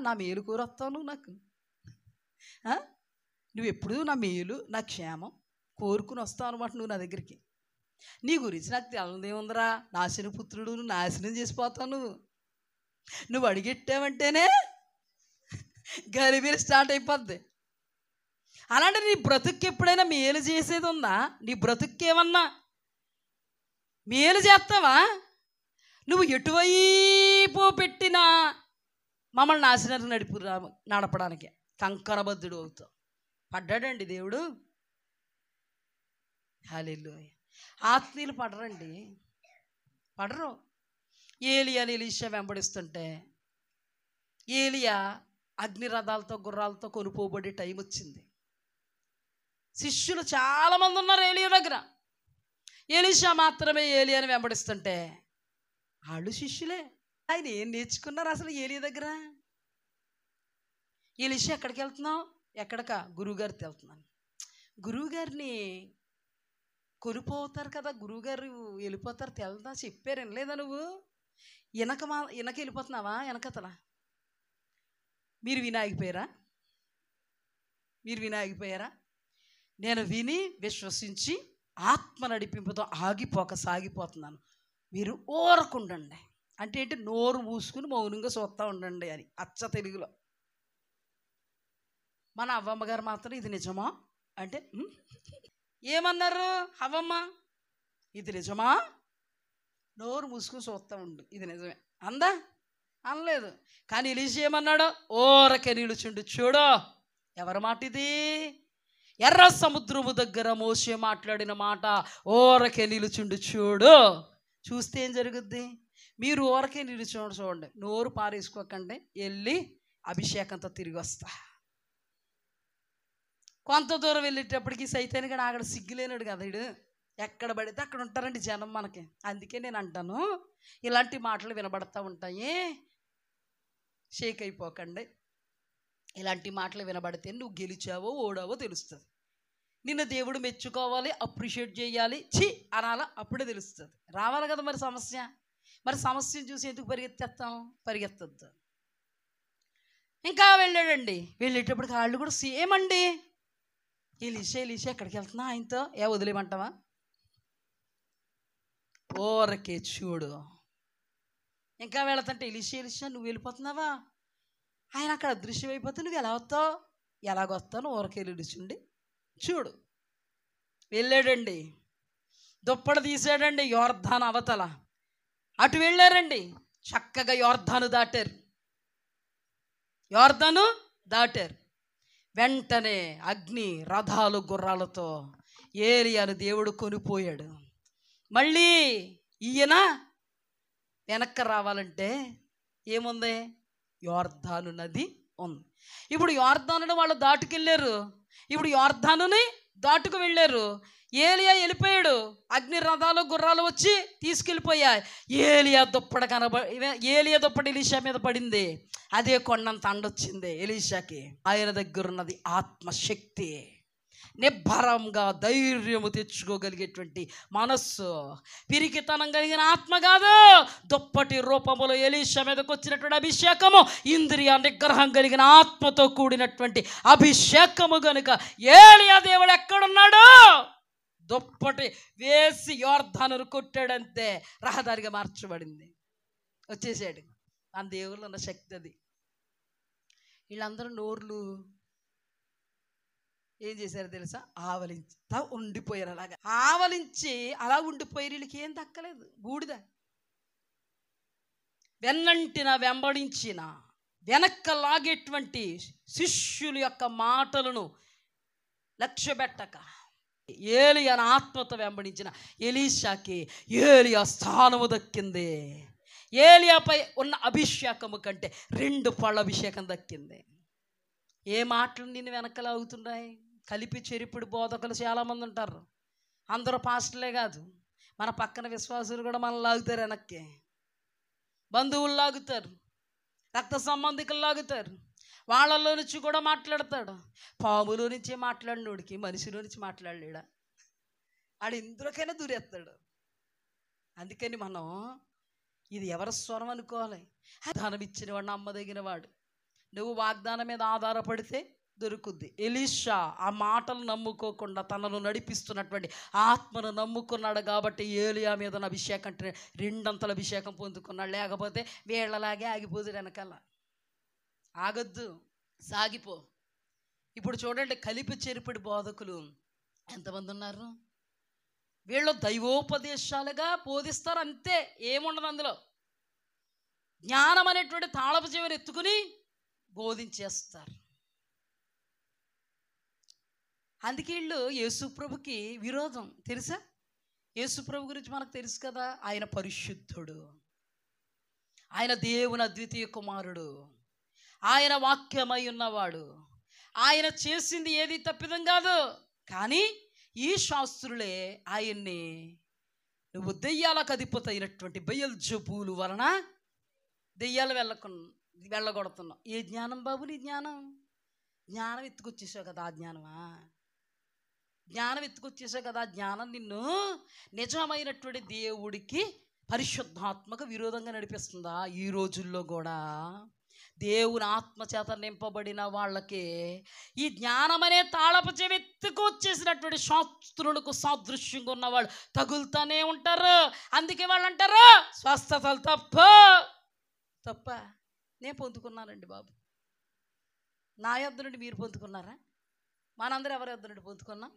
నా మేలు కోరొస్తావు నువ్వు నాకు. నువ్వు ఎప్పుడు నా మేలు, నా క్షేమం కోరుకుని వస్తావు అనమాట నువ్వు నా దగ్గరికి. నీ గురించి నాకు తెలదేముందిరా, నాశన పుత్రుడు, నువ్వు నాశనం చేసిపోతావు. నువ్వు అడిగెట్టావంటేనే గలిబిలి స్టార్ట్ అయిపోద్ది. అలాంటి నీ బ్రతుక్కి ఎప్పుడైనా మేలు చేసేది ఉందా? నీ బ్రతుక్కేమన్నా మేలు చేస్తావా? నువ్వు ఎటువైపు పెట్టినా మమ్మల్ని నాశనానికి నడపడానికి కంకణబద్ధుడు అవుతావు. పడ్డాడండి దేవుడు. హల్లెలూయా. ఆత్మీయులు పడరండి, పడరు. ఏలియాని ఎలీషా వెంబడిస్తుంటే, ఏలియా అగ్నిరథాలతో గుర్రాలతో కొనుపోబడే టైం వచ్చింది. శిష్యులు చాలామంది ఉన్నారు ఏలియా దగ్గర. ఎలీషా మాత్రమే ఏలియాని వెంబడిస్తుంటే వాళ్ళు శిష్యులే. ఆయన ఏం నేర్చుకున్నారు అసలు ఏలియా దగ్గర? ఎలీషా ఎక్కడికి వెళ్తున్నావు? ఎక్కడికా? గురువుగారితో వెళ్తున్నాను. గురువుగారిని కొనిపోతారు కదా, గురువుగారు వెళ్ళిపోతారు, తెలదా? చెప్పారు, లేదా నువ్వు? వెనక వెళ్ళిపోతున్నావా? వెనకతల మీరు వినాగిపోయారా? నేను విని విశ్వసించి ఆత్మ నడిపింపుతో ఆగిపోక సాగిపోతున్నాను. మీరు ఊరకుండండి అంటే ఏంటి? నోరు మూసుకుని మౌనంగా చూస్తూ ఉండండి అని అచ్చ తెలుగులో. మన అవ్వమ్మ గారు మాత్రం ఇది నిజమా అంటే ఏమన్నారు అవ్వమ్మ? ఇది నిజమా? నోరు మూసుకుని చూస్తూ ఉండు, ఇది నిజమే అందా? అనలేదు. కానీ ఎలీషా ఏమన్నాడు? ఓరకే నిలుచుండు. చూడు ఎవరి మాట ఇది? ఎర్ర సముద్రము దగ్గర మోషే మాట్లాడిన మాట. ఓరకే నిలుచుండు చూడు. చూస్తే ఏం జరుగుద్ది? మీరు ఓరకే నిలుచుండు చూడండి, నోరు పారేసుకోకండి, వెళ్ళి అభిషేకంతో తిరిగి వస్తా. కొంత దూరం వెళ్ళేటప్పటికి సైతాన్ని కూడా ఆగడ సిగ్గులేనాడు కదా వీడు. ఎక్కడ పడితే అక్కడ ఉంటారండి జనం మనకి. అందుకే నేను అంటాను, ఇలాంటి మాటలు వినబడతా ఉంటాయి, షేక్ అయిపోకండి. ఇలాంటి మాటలు వినబడితే నువ్వు గెలిచావో ఓడావో తెలుస్తుంది. నిన్ను దేవుడు మెచ్చుకోవాలి, అప్రిషియేట్ చేయాలి, చి అనాలా, అప్పుడే తెలుస్తుంది. రావాలి కదా మరి సమస్య. మరి సమస్యను చూసి ఎందుకు పరిగెత్తేస్తాం? పరిగెత్తద్దు. ఇంకా వెళ్ళాడండి. వెళ్ళేటప్పటికి వాళ్ళు కూడా సేమ్ అండి. ఎలీషా ఎక్కడికి వెళ్తున్నా ఆయనతో? వదిలేమంటావా? ఓరకే చూడు. ఇంకా వెళుతుంటే ఎలీషా నువ్వు వెళ్ళిపోతున్నావా? ఆయన అక్కడ అదృశ్యం అయిపోతే నువ్వు ఎలా వస్తావు? ఎలాగొస్తాను? ఓరకే నిలుచుండి చూడు. వెళ్ళాడండి, దుప్పటి తీసాడండి, యోర్ధాను అవతల అటు వెళ్ళారండి. చక్కగా యోర్ధాను దాటారు. వెంటనే అగ్ని రథాలు గుర్రాలతో ఏలియాను దేవుడు కొనిపోయాడు. మళ్ళీ ఈయన వెనక్కి రావాలంటే ఏముంది? యోర్ధాను నది ఉంది. ఇప్పుడు యోర్ధానుని వాళ్ళు దాటుకెళ్ళారు. ఇప్పుడు యోర్ధానుని దాటుకు వెళ్ళారు. ఏలియా వెళ్ళిపోయాడు. అగ్ని రథాలు గుర్రాలు వచ్చి తీసుకెళ్ళిపోయాయి. ఏలియా దుప్పటి ఎలీషా మీద పడింది. అదే కొండంత అండొచ్చింది ఎలీషాకి. ఆయన దగ్గర ఉన్నది ఆత్మశక్తి. నిబ్బరంగా ధైర్యము తెచ్చుకోగలిగేటువంటి మనస్సు, పిరికితనం కలిగిన ఆత్మ కాదు. దుప్పటి రూపములో ఎలీషా మీదకి వచ్చినటువంటి అభిషేకము ఇంద్రియ నిగ్రహం కలిగిన ఆత్మతో కూడినటువంటి అభిషేకము గనుక ఏలియా దేవుడు ఎక్కడున్నాడు? దుప్పటి వేసి యోర్ధానును కొట్టాడంతే, రహదారిగా మార్చబడింది, వచ్చేసాడు. మన దేవుళ్ళు ఉన్న శక్తి అది. వీళ్ళందరూ నోర్లు ఏం చేశారు తెలుసా? ఆవలించుతా ఉండిపోయారు. అలాగా ఆవలించి అలా ఉండిపోయారు. వీళ్ళకి ఏం దక్కలేదు, బూడిద. వెంబడించిన వెనక్క లాగేటువంటి శిష్యుల యొక్క మాటలను లక్ష్య పెట్టక ఏలియాను ఆత్మతో వెంబడించిన ఎలీషాకి ఏలియా స్థానము దక్కింది. ఏలియాపై ఉన్న అభిషేకము కంటే 2 పళ్ళ అభిషేకం దక్కింది. ఏ మాటలు నిన్ను వెనకలా అవుతున్నాయి? కలిపి చెరిపుడు బోధకులు చాలామంది ఉంటారు. అందరూ పాస్టర్లే కాదు, మన పక్కన విశ్వాసులు కూడా మనం లాగుతారు వెనక్కి. బంధువులు లాగుతారు, రక్త సంబంధికులు లాగుతారు. వాళ్ళలో నుంచి కూడా మాట్లాడతాడు. పాములో నుంచే మాట్లాడినోడికి మనిషిలో నుంచి మాట్లాడలేడా? ఆడు ఎందులోకైనా దూరేస్తాడు. అందుకని మనం ఇది ఎవరి స్వరం అనుకోవాలి? వాగ్దానం ఇచ్చిన వాడు నమ్మదగిన వాడు. నువ్వు వాగ్దానం మీద ఆధారపడితే దొరుకుద్ది. ఎలీషా ఆ మాటలు నమ్ముకోకుండా తనను నడిపిస్తున్నటువంటి ఆత్మను నమ్ముకున్నాడు కాబట్టి ఏలియా మీద అభిషేకం అంటే 2 అంతల అభిషేకం పొందుకున్నాడు. లేకపోతే వీళ్ళలాగే ఆగిపోతాడు వెనకాల. ఆగొద్దు, సాగిపో. ఇప్పుడు చూడండి, కలిపి చెరిపడి బోధకులు ఎంతమంది ఉన్నారు? వీళ్ళు దైవోపదేశాలుగా బోధిస్తారు అంతే, ఏముండదు అందులో. జ్ఞానం అనేటువంటి తాళపు చెవిని ఎత్తుకుని బోధించేస్తారు. అందుకే వీళ్ళు యేసుప్రభుకి విరోధం. తెలుసా? యేసుప్రభు గురించి మనకు తెలుసు కదా, ఆయన పరిశుద్ధుడు, ఆయన దేవుని అద్వితీయ కుమారుడు, ఆయన వాక్యమై ఉన్నవాడు, ఆయన చేసింది ఏది తప్పిదం కాదు. కానీ ఈ శాస్త్రులే ఆయన్ని నువ్వు దెయ్యాలకు అధిపతి అయినటువంటి బయల్జెబూలు వలన దెయ్యాలు వెళ్ళగొడుతున్నావు. ఏ జ్ఞానం బాబు నీ జ్ఞానం? జ్ఞానం ఎత్తుకొచ్చేసావు కదా, ఆ జ్ఞానమా? జ్ఞానం ఎత్తుకొచ్చేసావు కదా, జ్ఞానం నిన్ను నిజమైనటువంటి దేవుడికి పరిశుద్ధాత్మకు విరోధంగా నడిపిస్తుందా? ఈ రోజుల్లో కూడా దేవుని ఆత్మచేత నింపబడిన వాళ్ళకి ఈ జ్ఞానం అనే తాళపు చెవి ఎత్తుకొచ్చేసినటువంటి శాస్త్రులకు సాదృశ్యంగా ఉన్నవాళ్ళు తగులుతూనే ఉంటారు. అందుకే వాళ్ళు అంటారు స్వస్థతలు తప్ప నేను పొందుకున్నానండి బాబు. నా యొద్ద నుండి మీరు పొందుకున్నారా? మనందరూ ఎవరి యొద్ద నుండి పొందుకున్నాం?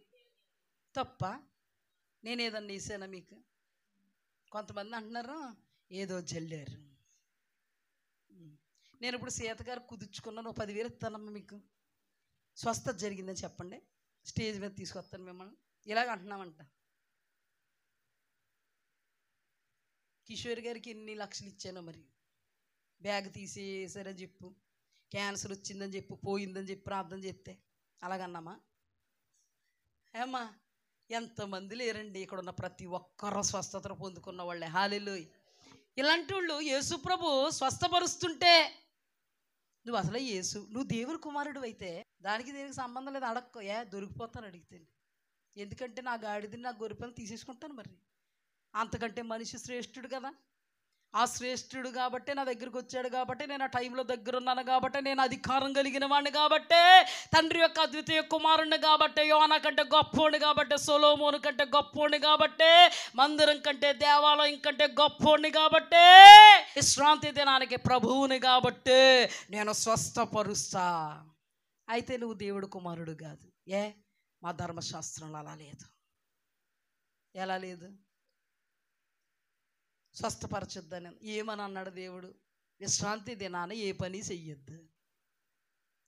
తప్ప నేను ఏదన్నా వేసానా మీకు? కొంతమంది అంటున్నారు ఏదో జల్లారు. నేను ఇప్పుడు సీత గారు కుదుర్చుకున్నాను, 10,000 ఇస్తానమ్మా మీకు, స్వస్థత జరిగిందని చెప్పండి, స్టేజ్ మీద తీసుకొస్తాను మిమ్మల్ని, ఇలాగ అంటున్నామంట. కిషోర్ గారికి ఎన్ని లక్షలు ఇచ్చానో మరి, బ్యాగ్ తీసేసారని చెప్పు, క్యాన్సర్ వచ్చిందని చెప్పు, పోయిందని చెప్పి ప్రార్థన చేస్తే అలాగన్నామా? ఏమ్మా, ఎంతమంది లేరండి ఇక్కడ ఉన్న ప్రతి ఒక్కరు స్వస్థతను పొందుకున్న వాళ్ళే. హల్లెలూయా. ఇలాంటి వాళ్ళు యేసుప్రభు స్వస్థపరుస్తుంటే నువ్వు అసలే నువ్వు దేవుని కుమారుడు అయితే దానికి దీనికి సంబంధం లేదు, అడక్కో. దొరికిపోతాను అడిగితే. ఎందుకంటే నా గాడిదని నా గొర్రెపిల్లని తీసేసుకుంటాను. మరి అంతకంటే మనిషి శ్రేష్ఠుడు కదా. ఆ శ్రేష్ఠుడు కాబట్టి నా దగ్గరికి వచ్చాడు, కాబట్టి నేను ఆ టైంలో దగ్గర ఉన్నాను, కాబట్టి నేను అధికారం కలిగిన వాడిని, కాబట్టి తండ్రి యొక్క అద్వితీయ కుమారుణ్ణి, కాబట్టి యోనా కంటే గొప్పోడిని, కాబట్టి సొలొమోను కంటే గొప్పోడిని, కాబట్టి మందిరం కంటే దేవాలయం కంటే గొప్పోడిని, కాబట్టి విశ్రాంతి దినానికి ప్రభువుని, కాబట్టి నేను స్వస్థపరుస్తా. అయితే నువ్వు దేవుడు కుమారుడు కాదు. మా ధర్మశాస్త్రంలో అలా లేదు. ఎలా లేదు? స్వస్థపరచొద్దని ఏమని అన్నాడు దేవుడు? విశ్రాంతి దినాన ఏ పని చెయ్యొద్దు,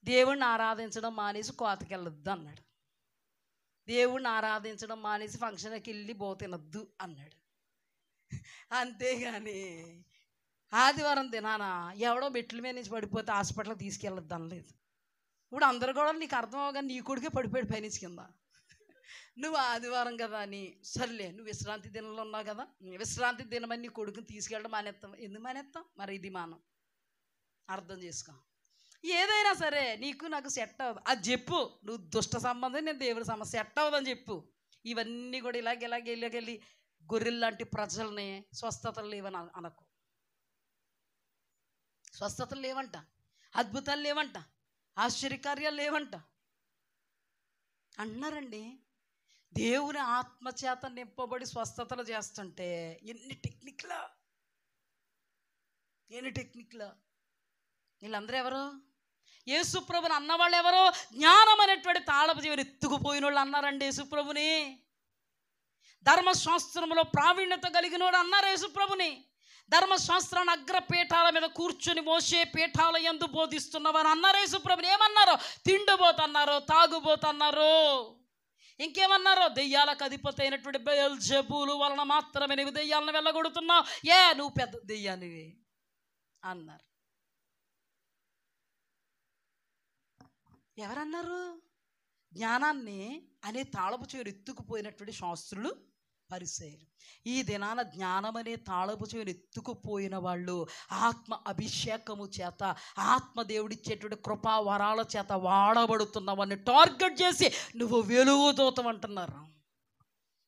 దేవుణ్ణి ఆరాధించడం మానేసి కోతకెళ్ళొద్దు అన్నాడు. దేవుణ్ణి ఆరాధించడం మానేసి ఫంక్షన్కి వెళ్ళి తినొద్దు అన్నాడు. అంతేగాని ఆదివారం దినాన ఎవడో మెట్ల మీద నుంచి పడిపోతే హాస్పిటల్కి తీసుకెళ్ళొద్దు అనలేదు. ఇప్పుడు అందరు కూడా నీకు అర్థం అవగా నీ కొడుకే పడిపోయాడు పైనుంచి కింద. నువ్వు ఆదివారం కదా అని సర్లే, నువ్వు విశ్రాంతి దినంలో ఉన్నావు కదా, విశ్రాంతి దినమని నీ కొడుకుని తీసుకెళ్ళడం మానేస్తాం. ఎందుకు మానేస్తాం? మరి ఇది మానం అర్థం చేసుకో. ఏదైనా సరే నీకు నాకు సెట్ అవ్వదు అది చెప్పు. నువ్వు దుష్ట సంబంధం, నేను దేవుడి సంబంధం, సెట్ అవ్వదని చెప్పు. ఇవన్నీ కూడా ఇలాగెళ్ళి గొర్రెల్లాంటి ప్రజల్ని స్వస్థతలు లేవని అనకు. స్వస్థతలు లేవంట, అద్భుతాలు లేవంట, ఆశ్చర్యకార్యాలు లేవంట అంటున్నారండి. దేవుని ఆత్మచేత నింపబడి స్వస్థతలు చేస్తుంటే ఎన్ని టెక్నిక్లా. వీళ్ళందరూ ఎవరు? యేసుప్రభుని అన్నవాళ్ళు ఎవరు? జ్ఞానం అనేటువంటి తాళపు చెవిని ఎత్తుకుపోయిన వాళ్ళు అన్నారండి యేసుప్రభుని. ధర్మశాస్త్రంలో ప్రావీణ్యత కలిగిన వాడు అన్నారు యేసుప్రభుని. ధర్మశాస్త్రాన్ని అగ్రపీఠాల మీద కూర్చొని మోసే పీఠాల యందు బోధిస్తున్నవారు అన్నారు యేసుప్రభుని. ఏమన్నారు? తిండిపోతున్నారు, తాగుబోతున్నారు, ఇంకేమన్నారో? దెయ్యాలకు అధిపతి అయినటువంటి బెయల్జెబూలు వలన మాత్రమే నీవు దెయ్యాలను వెళ్ళగొడుతున్నావు, నువ్వు పెద్ద దెయ్యానివి అన్నారు. ఎవరన్నారు? జ్ఞానాన్ని అనే తాళపు చెవిని ఎత్తుకుపోయినటువంటి శాస్త్రులు, పరిసయ్యులు. ఈ దినాన జ్ఞానం అనే తాళపు చెవిని ఎత్తుకుపోయిన వాళ్ళు ఆత్మ అభిషేకము చేత, ఆత్మ దేవుడిచ్చేటువంటి కృపా వరాల చేత వాడబడుతున్నావని టార్గెట్ చేసి నువ్వు వెలుగుదూతం అంటున్నారు.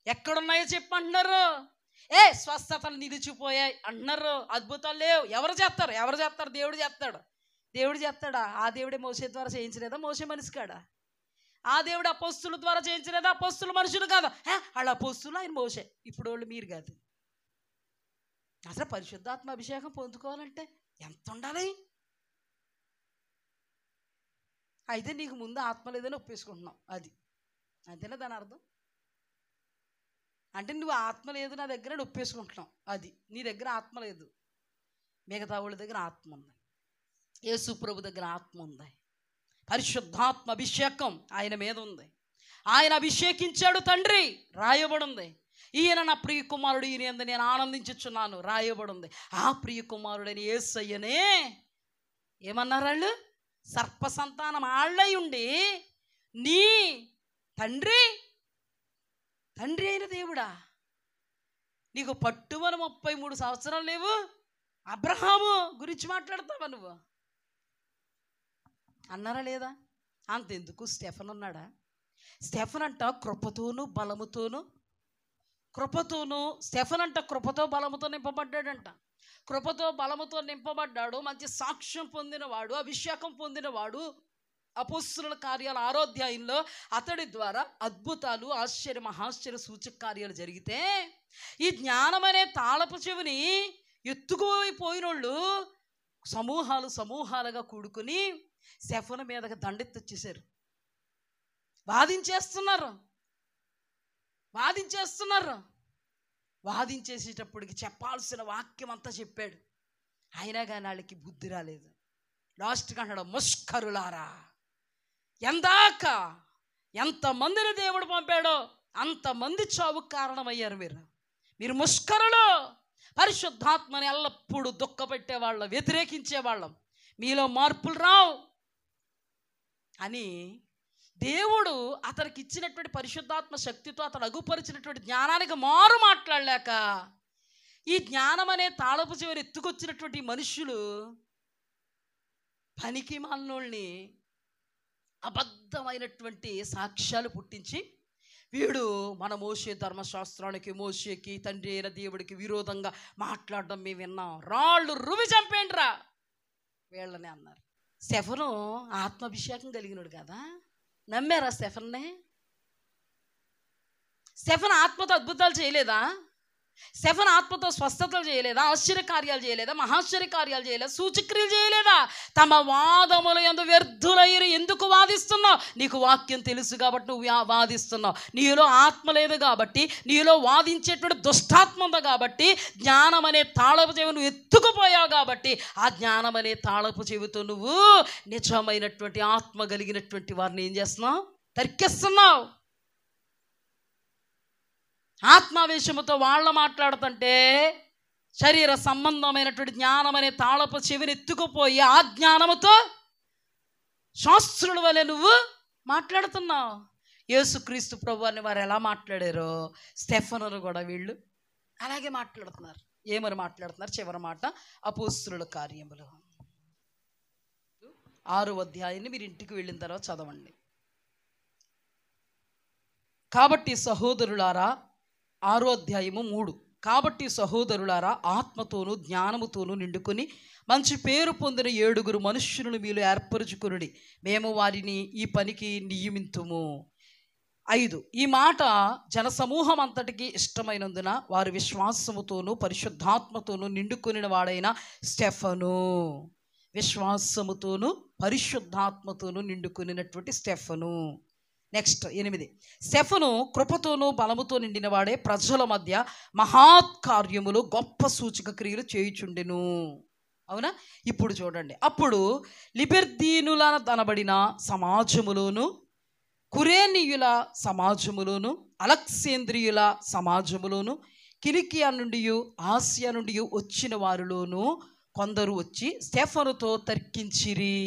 ఎక్కడున్నాయో చెప్పంటున్నారు. స్వస్థతలు నిలిచిపోయాయి అంటున్నారు. అద్భుతాలు లేవు. ఎవరు చేస్తారు? దేవుడు చేస్తాడా? ఆ దేవుడే మోసే ద్వారా చేయించలేదా? మోసే మనిషి కాడా? ఆ దేవుడు అపోస్తుల ద్వారా చేయించలేదా? అపోస్తులు మనుషులు కాదా? వాళ్ళ అపోస్తులు, ఆయన మోసే. ఇప్పుడు వాళ్ళు మీరు కాదు. అసలు పరిశుద్ధాత్మ అభిషేకం పొందుకోవాలంటే ఎంత ఉండాలి? అయితే నీకు ముందు ఆత్మ లేదని ఒప్పేసుకుంటున్నావు, అది అంతేనా దాని అర్థం? అంటే నువ్వు ఆత్మ లేదు నా దగ్గర ఒప్పేసుకుంటున్నావు, అది నీ దగ్గర ఆత్మ లేదు. మిగతా వాళ్ళ దగ్గర ఆత్మ ఉంది. యేసు ప్రభు దగ్గర ఆత్మ ఉంది. పరిశుద్ధాత్మ అభిషేకం ఆయన మీద ఉంది. ఆయన అభిషేకించాడు తండ్రి, రాయబడి ఉంది. ఈయన నా ప్రియ కుమారుడు, ఈయన యందు నేను ఆనందించుచున్నాను, రాయబడి ఉంది. ఆ ప్రియ కుమారుడని యేసయ్యనే ఏమన్నారు వాళ్ళు? సర్ప సంతానం ఆళ్ళై ఉండి నీ తండ్రి అయిన దేవుడా, నీకు పట్టుమని 33 సంవత్సరాలు లేవు, అబ్రహాము గురించి మాట్లాడతావా నువ్వు అన్నారా లేదా? అంతెందుకు, స్టెఫన్ ఉన్నాడా? స్టెఫన్ అంట కృపతోనూ బలముతోనూ స్టెఫన్ అంట కృపతో బలముతో నింపబడ్డాడంట. కృపతో బలముతో నింపబడ్డాడు, మంచి సాక్ష్యం పొందినవాడు, అభిషేకం పొందినవాడు. అపోస్తలుల కార్యాలు 6వ అధ్యాయంలో అతడి ద్వారా అద్భుతాలు, ఆశ్చర్య మహాశ్చర్య సూచక కార్యాలు జరిగితే ఈ జ్ఞానమనే తాళపు చెవిని ఎత్తుకుపోయినోళ్ళు సమూహాలుగా కూడుకుని స్టెఫను మీదకి దండెత్తొచ్చేశారు. వాదించేసేటప్పటికి చెప్పాల్సిన వాక్యం అంతా చెప్పాడు. అయినా కానీ వాళ్ళకి బుద్ధి రాలేదు. లాస్ట్గా అన్నాడు, ముష్కరులారా, ఎంతమందిని దేవుడు పంపాడో అంతమంది చావుకు కారణమయ్యారు. మీరు ముష్కరులు. పరిశుద్ధాత్మని ఎల్లప్పుడూ దుఃఖపెట్టేవాళ్ళం, వ్యతిరేకించేవాళ్ళం, మీలో మార్పులు రావు అని దేవుడు అతనికి ఇచ్చినటువంటి పరిశుద్ధాత్మ శక్తితో అతను అగుపరిచినటువంటి జ్ఞానానికి మారు మాట్లాడలేక ఈ జ్ఞానం అనే తాళపు చివరి ఎత్తుకొచ్చినటువంటి మనుషులు పనికి మాలినోళ్ళని అబద్ధమైనటువంటి సాక్ష్యాలు పుట్టించి, వీడు మన మోషే ధర్మశాస్త్రానికి, మోషేకి, తండ్రి అయిన దేవుడికి విరోధంగా మాట్లాడడం మేము విన్నాం, రాళ్ళు రువి చంపేండ్రా వీళ్ళని అన్నారు. స్టెఫను ఆత్మాభిషేకం కలిగినాడు కదా, నమ్మారా స్టెఫన్నే? స్టెఫన్ ఆత్మతో అద్భుతాలు చేయలేదా? స్టెఫన్ ఆత్మతో స్వస్థతలు చేయలేదా? ఆశ్చర్య కార్యాలు చేయలేదా? మహాశ్చర్య కార్యాలు చేయలేదా? సూచక్రియలు చేయలేదా? తమ వాదములు యందు వ్యర్థులయ్యి ఎందుకు వాదిస్తున్నావు? నీకు వాక్యం తెలుసు కాబట్టి నువ్వు వాదిస్తున్నావు. నీలో ఆత్మ లేదు కాబట్టి, నీలో వాదించేటువంటి దుష్టాత్మ ఉంది కాబట్టి, జ్ఞానం అనే తాళపు చెవి నువ్వు ఎత్తుకుపోయావు కాబట్టి, ఆ జ్ఞానం అనే తాళపు చెవితో నువ్వు నిజమైనటువంటి ఆత్మ కలిగినటువంటి వారిని ఏం చేస్తున్నావు? తర్కిస్తున్నావు. ఆత్మావేశముతో వాళ్ళు మాట్లాడుతుంటే శరీర సంబంధమైనటువంటి జ్ఞానం అనే తాళపు చెవిని ఎత్తుకుపోయి ఆ జ్ఞానముతో శాస్త్రుల వలె నువ్వు మాట్లాడుతున్నావు. యేసుక్రీస్తు ప్రభువారిని వారు ఎలా మాట్లాడారో స్టెఫనును కూడా వీళ్ళు అలాగే మాట్లాడుతున్నారు. ఏమని మాట్లాడుతున్నారు? చివరి మాట అపోస్తలుల కార్యములు 6వ అధ్యాయాన్ని మీరు ఇంటికి వెళ్ళిన తర్వాత చదవండి. కాబట్టి సహోదరులారా, 6వ అధ్యాయము 3. కాబట్టి సహోదరులారా, ఆత్మతోనూ జ్ఞానముతోనూ నిండుకొని మంచి పేరు పొందిన 7 మనుష్యులను మీలో ఏర్పరచుకునుడి, మేము వారిని ఈ పనికి నియమింతుము. 5. ఈ మాట జనసమూహం అంతటికి ఇష్టమైనందున వారు విశ్వాసముతోనూ పరిశుద్ధాత్మతోనూ నిండుకొనిన వాడైన స్టెఫను, విశ్వాసముతోనూ పరిశుద్ధాత్మతోనూ నిండుకొనినటువంటి స్టెఫను. నెక్స్ట్ 8. స్టెఫను కృపతోనూ బలముతో నిండిన వాడే ప్రజల మధ్య మహాత్కార్యములు, గొప్ప సూచక క్రియలు చేయుచుండెను. అవునా? ఇప్పుడు చూడండి, అప్పుడు లిబెర్దీనుల అనబడిన సమాజములోను, కురేనీయుల సమాజములోను, అలెక్సేంద్రియుల సమాజములోను, కిలికియా నుండి, ఆసియా నుండి వచ్చిన వారిలోను కొందరు వచ్చి స్టెఫనుతో తర్కించిరి.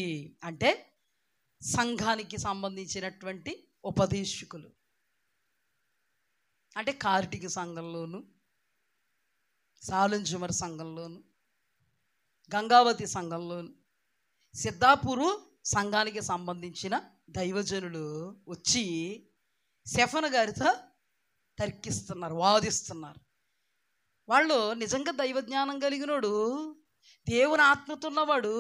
అంటే సంఘానికి సంబంధించినటువంటి ఉపదేశకులు, అంటే కార్టిక సంఘంలోను, సాలంజుమర్ సంఘంలోను, గంగావతి సంఘంలోను, సిద్ధాపూరు సంఘానికి సంబంధించిన దైవజనులు వచ్చి స్టెఫను గారితో తర్కిస్తున్నారు, వాదిస్తున్నారు. వాళ్ళు నిజంగా దైవజ్ఞానం కలిగినోడు, దేవుని ఆత్మతో ఉన్నవాడు,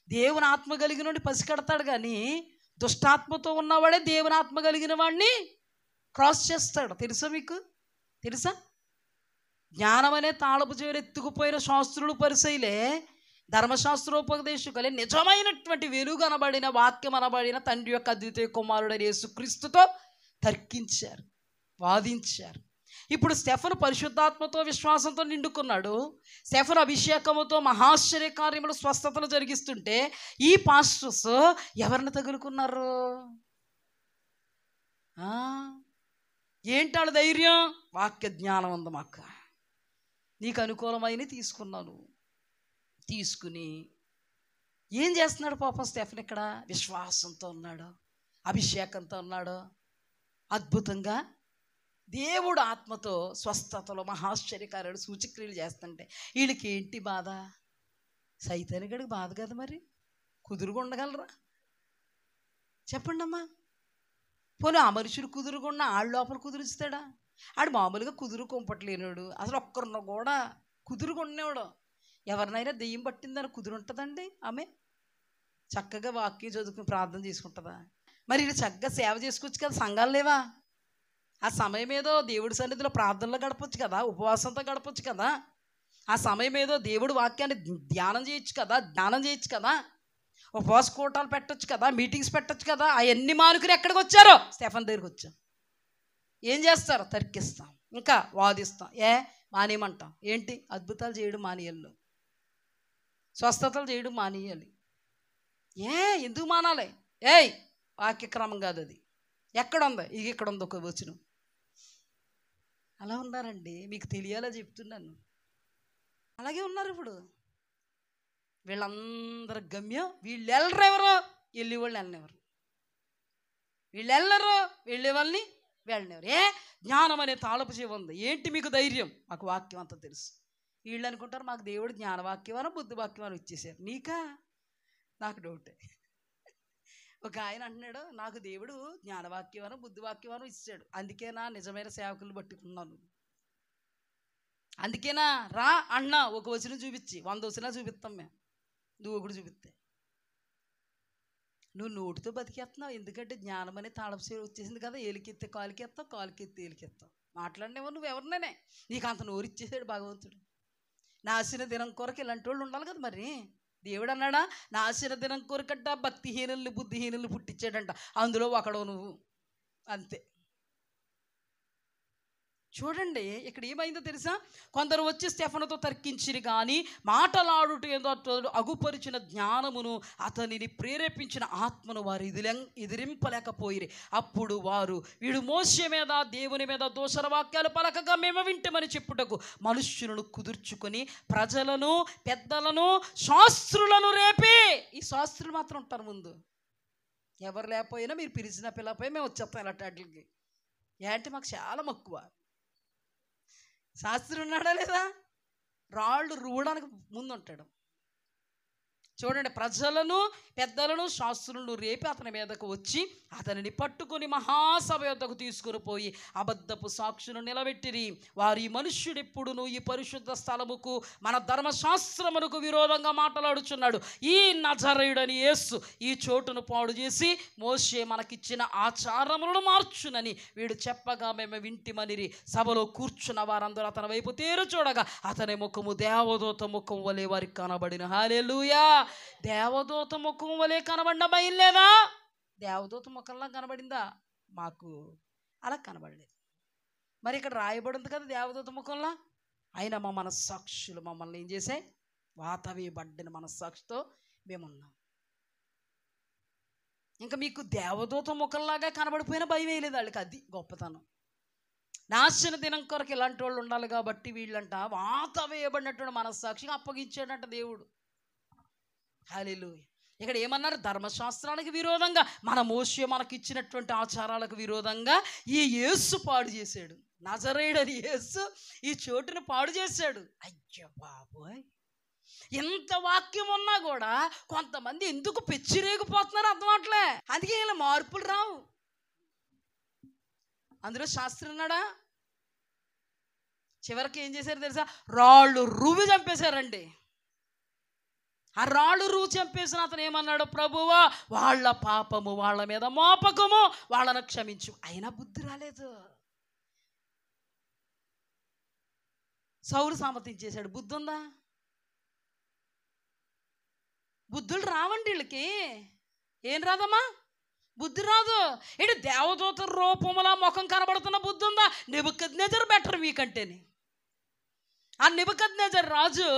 దేవుని ఆత్మ కలిగినోడు పసికడతాడు. కానీ దుష్టాత్మతో ఉన్నవాడే దేవుని ఆత్మ కలిగిన వాడిని క్రాస్ చేస్తాడు. తెలుసా? మీకు తెలుసా? జ్ఞానం అనే తాళపు చెవిని ఎత్తుకుపోయిన శాస్త్రులు, పరిసయ్యులే, ధర్మశాస్త్రోపదేశకులే నిజమైనటువంటి వెలుగు అనబడిన వాక్యం అనబడిన తండ్రి యొక్క అద్వితీయ కుమారుడైన యేసుక్రీస్తుతో తర్కించారు, వాదించారు. ఇప్పుడు స్టెఫను పరిశుద్ధాత్మతో విశ్వాసంతో నిండుకున్నాడు. స్టెఫను అభిషేకముతో మహాశ్చర్య కార్యములు, స్వస్థతలు జరిగిస్తుంటే ఈ పాస్టర్స్ ఎవరిని తగులుకున్నారు? ఏంటాడు ధైర్యం? వాక్య జ్ఞానం ఉంది మాకు, నీకు అనుకూలమైన తీసుకున్నాను. తీసుకుని ఏం చేస్తున్నాడు పాపం స్టెఫన్? ఇక్కడ విశ్వాసంతో ఉన్నాడు, అభిషేకంతో ఉన్నాడు. అద్భుతంగా దేవుడు ఆత్మతో స్వస్థతలు, మహాశ్చర్యకార్యాలు, సూచక్రియలు చేస్తుంటే వీళ్ళకి ఏంటి బాధ? సైతానికడికి బాధ కదా మరి. కుదురుగా ఉండగలరా చెప్పండి అమ్మా? పోనీ ఆ మనుషులు కుదురుగున్నా ఆడు లోపల కుదురుస్తాడా? ఆడు మామూలుగా కుదురు కొంపట్లేనాడు, అసలు ఒక్కరిని కూడా కుదురుగుండేవాడు. ఎవరినైనా దెయ్యం పట్టిందని కుదురుంటుందండి? ఆమె చక్కగా వాక్యం చదువుకుని ప్రార్థన చేసుకుంటుందా? మరి ఇది చక్కగా సేవ చేసుకోవచ్చు కదా, సంఘాలు లేవా? ఆ సమయం ఏదో దేవుడి సన్నిధిలో ప్రార్థనలో గడపచ్చు కదా, ఉపవాసంతో గడపచ్చు కదా, ఆ సమయం ఏదో దేవుడి వాక్యాన్ని ధ్యానం చేయొచ్చు కదా, ధ్యానం చేయొచ్చు కదా, ఉపవాస కూటాలు పెట్టచ్చు కదా, మీటింగ్స్ పెట్టచ్చు కదా. అవన్నీ మానుకుని ఎక్కడికి వచ్చారో? స్టెఫన్ దగ్గరికి వచ్చాం. ఏం చేస్తారు? తర్కిస్తాం, ఇంకా వాదిస్తాం. మానేయమంటాం. ఏంటి? అద్భుతాలు చేయడం మానేయాలి, స్వస్థతలు చేయడం మానేయాలి. ఎందుకు మానాలి? వాక్యక్రమం కాదు అది. ఎక్కడుంది? ఇక్కడ ఉంది ఒక వచనం. అలా ఉన్నారండి, మీకు తెలియాలా చెప్తున్నాను. అలాగే ఉన్నారు ఇప్పుడు. వీళ్ళందరి గమ్యం వీళ్ళు వెళ్ళరు. ఎవరు? వెళ్ళి వాళ్ళు వెళ్ళనివ్వరు. వీళ్ళు వెళ్ళరు, వెళ్ళే వాళ్ళని వెళ్ళనివ్వరు. జ్ఞానం అనే తాళపు చెవి ఉంది. ఏంటి మీకు ధైర్యం? మాకు వాక్యం అంతా తెలుసు. వీళ్ళు అనుకుంటారు మాకు దేవుడు జ్ఞానవాక్యమనో బుద్ధి వాక్యమనో ఇచ్చేసారు. నీకా? నాకు డౌటే. ఒక ఆయన అంటున్నాడు, నాకు దేవుడు జ్ఞానవాక్యమనో బుద్ధి వాక్యమనో ఇచ్చాడు, అందుకేనా నిజమైన సేవకులు పట్టుకున్నాను, అందుకేనా రా అన్నా ఒక వచనం చూపించి 100 వచనాలు చూపిస్తాం మేము, నువ్వు ఒకటి చూపిస్తే. నువ్వు నోటితో బతికేస్తున్నావు, ఎందుకంటే జ్ఞానం అనే తాళపు చెవి వచ్చేసింది కదా. ఏలికెత్తే కాలుకెత్తావు, కాలుకెత్తే ఏలికెత్తావు. మాట్లాడినేవో నువ్వు ఎవరినైనా, నీకు అంత నోరు ఇచ్చేసాడు భగవంతుడు. నాశన దినం కొరకు ఇలాంటి వాళ్ళు ఉండాలి కదా. మరి దేవుడు అన్నాడా, నాశన దినం కొరకట్ట భక్తిహీనుల్ని బుద్ధిహీనుల్ని పుట్టించాడంట, అందులో ఒకడో నువ్వు, అంతే. చూడండి ఇక్కడ ఏమైందో తెలుసా? కొందరు వచ్చి స్టెఫనుతో తర్కించిరి కానీ మాటలాడుట ఏదో అగుపరిచిన జ్ఞానమును అతనిని ప్రేరేపించిన ఆత్మను వారు ఎదిరింపలేకపోయిరి. అప్పుడు వారు, వీడు మోషే మీద దేవుని మీద దోషర వాక్యాలు పలకగా మేము వింటామని చెప్పుటకు మనుష్యులను కుదుర్చుకొని ప్రజలను పెద్దలను శాస్త్రులను రేపి. ఈ శాస్త్రులు మాత్రం ఉంటారు ముందు. ఎవరు లేకపోయినా మీరు పిలిచిన పిల్లపై మేము వచ్చేస్తాం ఇలాంటి వాటికి. ఏంటి మాకు చాలా మక్కువ. శాస్త్రి ఉన్నాడా లేదా? రాళ్ళు రువ్వడానికి ముందు ఉంటాడు. చూడండి, ప్రజలను పెద్దలను శాస్త్రులను రేపి అతని మీదకు వచ్చి అతనిని పట్టుకొని మహాసభ యొద్దకు తీసుకుని పోయి అబద్ధపు సాక్షులను నిలబెట్టిరి. వారు, ఈ మనుష్యుడు ఎప్పుడును ఈ పరిశుద్ధ స్థలముకు మన ధర్మశాస్త్రమునకు విరోధంగా మాట్లాడుచున్నాడు. ఈ నజరేయుడని యేసు ఈ చోటును పాడు చేసి మోషే మనకిచ్చిన ఆచారములను మార్చునని వీడు చెప్పగా మేము వింటిమనిరి. సభలో కూర్చున్న వారందరూ అతని వైపు తేరు చూడగా అతని ముఖము దేవదూత ముఖం వలె వారికి కనబడిన. హల్లెలూయా! దేవదూత ముఖం వలె కనబడిన భయం లేదా? దేవదూత ముఖంలా కనబడిందా? మాకు అలా కనబడలేదు. మరి ఇక్కడ రాయబడింది కదా దేవదూత ముఖంలా. అయినా మా మనస్సాక్షులు మమ్మల్ని ఏం చేశాయి? వాతవేయబడిన మనస్సాక్షితో మేమున్నాం. ఇంకా మీకు దేవదూత ముఖంలాగా కనబడిపోయినా భయం వేయలేదు వాళ్ళకి. అది గొప్పతనం. నాశన దినం కొరకు ఇలాంటి వాళ్ళు ఉండాలి కాబట్టి వీళ్ళంట వాతవేయబడినటువంటి మనస్సాక్షిగా అప్పగించాడంట దేవుడు. హల్లెలూయా! ఇక్కడ ఏమన్నారు? ధర్మశాస్త్రానికి విరోధంగా, మన మోషే మనకి ఇచ్చినటువంటి ఆచారాలకు విరోధంగా ఈ యేసు పాడు చేశాడు. నజరేయుడని యేసు ఈ చోటును పాడు చేశాడు. అయ్యో బాబోయ్! ఎంత వాక్యం ఉన్నా కూడా కొంతమంది ఎందుకు పెచ్చిరేగిపోతున్నారు అర్థం అవట్లే. అందుకే ఇలా మార్పులు రావు. అందులో శాస్త్రి ఉన్నాడా? చివరికి ఏం చేశారు తెలుసా? రాళ్ళు రువి చంపేశారండి. ఆ రాళ్ళు రువు చంపేసిన అతను ఏమన్నాడు? ప్రభువా, వాళ్ళ పాపము వాళ్ళ మీద మోపకము, వాళ్ళను క్షమించు. అయినా బుద్ధి రాలేదు. సౌలు సమ్మతించేశాడు. బుద్ధి ఉందా? బుద్ధులు రావండి వీళ్ళకి. ఏం రాదమ్మా? బుద్ధి రాదు. ఇటు దేవదూత రూపములా ముఖం కనబడుతున్న బుద్ధి ఉందా? నెబుకద్నెజరు బెటర్ మీకంటేని. ఆ నెబుకద్నెజరు రాజు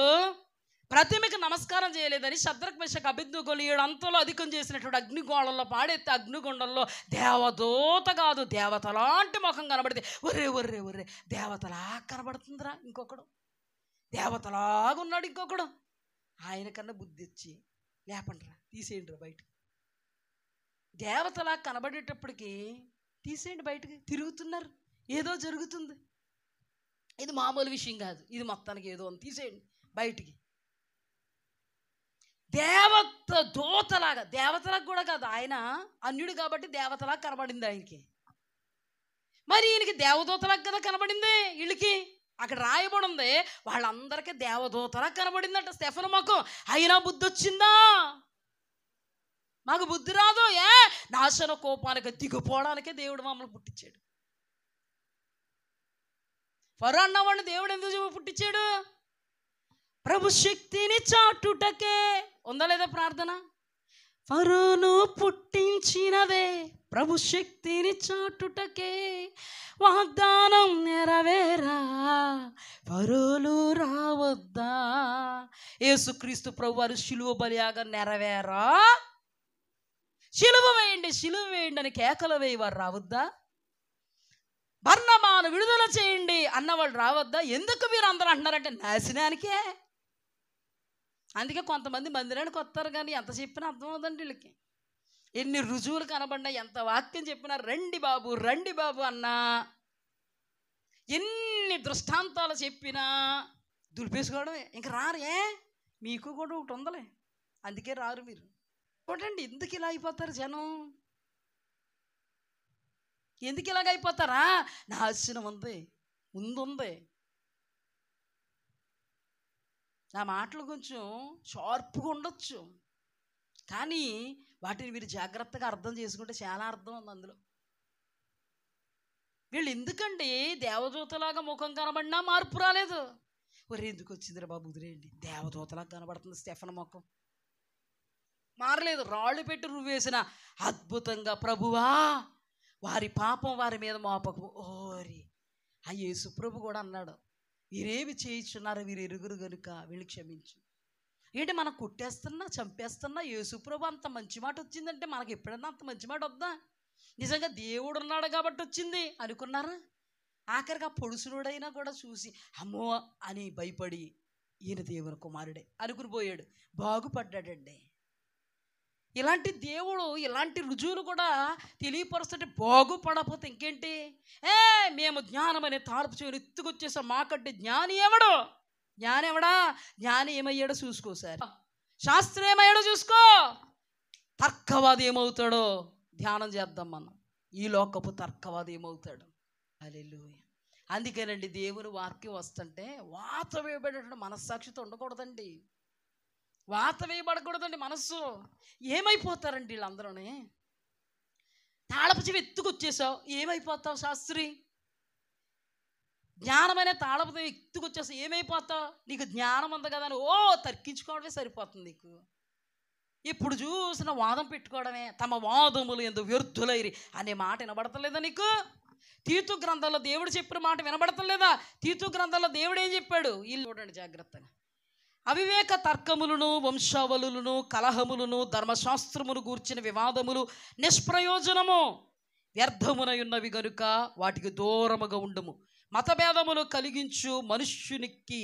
ప్రతిమకి నమస్కారం చేయలేదని షద్రక్ మెషక్ అబేద్నెగోలు 7 అంతలో అధికం చేసినటువంటి అగ్నిగోళంలో పాడెత్తే అగ్నిగుండంలో దేవదూత కాదు దేవత లాంటి ముఖం కనబడితే ఒర్రే ఒర్రే ఒర్రే దేవతలా కనబడుతుందిరా ఇంకొకడు, దేవతలాగా ఉన్నాడు ఇంకొకడు. ఆయన కన్నా బుద్ధి వచ్చి లేపండిరా, తీసేయండిరా బయటకు. దేవతలా కనబడేటప్పటికి తీసేయండి బయటకు. తిరుగుతున్నారు, ఏదో జరుగుతుంది. ఇది మామూలు విషయం కాదు, ఇది మొత్తానికి ఏదో అని తీసేయండి బయటికి. దేవత దూతలాగా, దేవతలకు కూడా కాదు, ఆయన అన్యుడు కాబట్టి దేవతలా కనబడింది ఆయనకి. మరి ఈయనకి దేవదూతలకు కదా కనబడింది వీళ్ళకి. అక్కడ రాయబడి ఉంది, వాళ్ళందరికీ దేవదూతలా కనబడిందట స్టెఫను ముఖం. అయినా బుద్ధి వచ్చిందా? మాకు బుద్ధి రాదు. నాశన కోపానికి దిగిపోవడానికే దేవుడు మమ్మల్ని పుట్టించాడు. ఫరో అన్నవాడిని దేవుడు ఎందుకు పుట్టించాడు? ప్రభు శక్తిని చాటుటకే. ఉందా లేదా ప్రార్థన? ఫరోను పుట్టించినదే ప్రభు శక్తిని చాటుటకే, వాగ్దానం నెరవేరా ఫరోలు రావద్దా. యేసుక్రీస్తు ప్రభు వారు శిలువ బలియాగా నెరవేరా, శిలువ వేయండి శిలువ వేయండి అని కేకలు వేయవారు రావద్దా? బర్నబాను విడుదల చేయండి అన్నవాళ్ళు రావద్దా? ఎందుకు మీరు అందరూ అంటున్నారంటే నాశనానికే. అందుకే కొంతమంది మందిరానికి వస్తారు, కానీ ఎంత చెప్పినా అర్థం అవుతుందండి వీళ్ళకి. ఎన్ని రుజువులు కనబడినా, ఎంత వాక్యం చెప్పినా రండి బాబు రండి బాబు అన్నా, ఎన్ని దృష్టాంతాలు చెప్పినా దులిపేసుకోవడమే. ఇంక రారు. మీకు కూడా ఒకటి ఉందలే, అందుకే రారు మీరు. చూడండి ఎందుకు ఇలా అయిపోతారు జనం? ఎందుకు ఇలాగ అయిపోతారా? నాశనం ఉంది, ముందుంది. నా మాటలు కొంచెం షార్ప్గా ఉండొచ్చు, కానీ వాటిని మీరు జాగ్రత్తగా అర్థం చేసుకుంటే చాలా అర్థం ఉంది అందులో. వీళ్ళు ఎందుకండి దేవదూతలాగా ముఖం కనబడినా మార్పు రాలేదు? ఒరే ఎందుకు వచ్చిందిరా బాబు వదిలేయండి. దేవదూతలాగా కనబడుతుంది స్టెఫను ముఖం, మారలేదు. రాళ్ళు పెట్టి రువ్వేసిన అద్భుతంగా ప్రభువా వారి పాపం వారి మీద మోపకు. ఓరి ఆ యేసు ప్రభు కూడా అన్నాడు, వీరేమి చేయించున్నారో వీరు ఎరుగురు గనుక వీళ్ళు క్షమించు. ఏంటి మనం కొట్టేస్తున్నా చంపేస్తున్నా యేసుప్రభు అంత మంచి మాట వచ్చిందంటే మనకి ఎప్పుడన్నా అంత మంచి మాట వద్దా? నిజంగా దేవుడు ఉన్నాడు కాబట్టి వచ్చింది అనుకున్నారా? ఆఖరిగా పొడుసునుడైనా కూడా చూసి అమ్మో అని భయపడి ఈయన దేవుని కుమారుడే అనుకుని పోయాడు, బాగుపడ్డాడండి. ఇలాంటి దేవుడు ఇలాంటి రుజువులు కూడా తెలియపరుస్తుంటే బాగుపడకపోతే ఇంకేంటి? మేము జ్ఞానం అనే తాడుపు చేయని ఎత్తుకొచ్చేసాం, మాకంటే జ్ఞాని ఎవడు? జ్ఞాని ఎవడా? జ్ఞాని ఏమయ్యాడో చూసుకో సార్, శాస్త్రం ఏమయ్యాడో చూసుకో, తర్కవాది ఏమవుతాడో ధ్యానం చేద్దాం మనం. ఈ లోకపు తర్కవాది ఏమవుతాడు? హల్లెలూయా. అందుకేనండి దేవుని వాక్యం వస్తుంటే వాత వేయబడేటువంటి మనస్సాక్షితో ఉండకూడదండి, వాత వేయబడకూడదండి మనస్సు. ఏమైపోతారండి వీళ్ళందరూనే? తాళపు చెవి ఎత్తుకొచ్చేసావు ఏమైపోతావు శాస్త్రి? జ్ఞానమనే తాళపు చెవి ఎత్తుకొచ్చేసావు ఏమైపోతావు? నీకు జ్ఞానం ఉంది కదా అని తర్కించుకోవడమే సరిపోతుంది నీకు. ఇప్పుడు చూసిన వాదం పెట్టుకోవడమే. తమ వాదములు ఎందుకు వ్యర్థులైరి అనే మాట వినబడతలేదా నీకు? తీతు గ్రంథంలో దేవుడు చెప్పిన మాట వినబడతలేదా? తీతు గ్రంథంలో దేవుడు ఏం చెప్పాడు? వీళ్ళు చూడండి జాగ్రత్తగా. అవివేక తర్కములను వంశావళులను కలహములను ధర్మశాస్త్రమును గూర్చిన వివాదములు నిష్ప్రయోజనము వ్యర్థమునయున్నవి గనుక వాటికి దూరముగా ఉండము. మతభేదములు కలిగించు మనుష్యునికి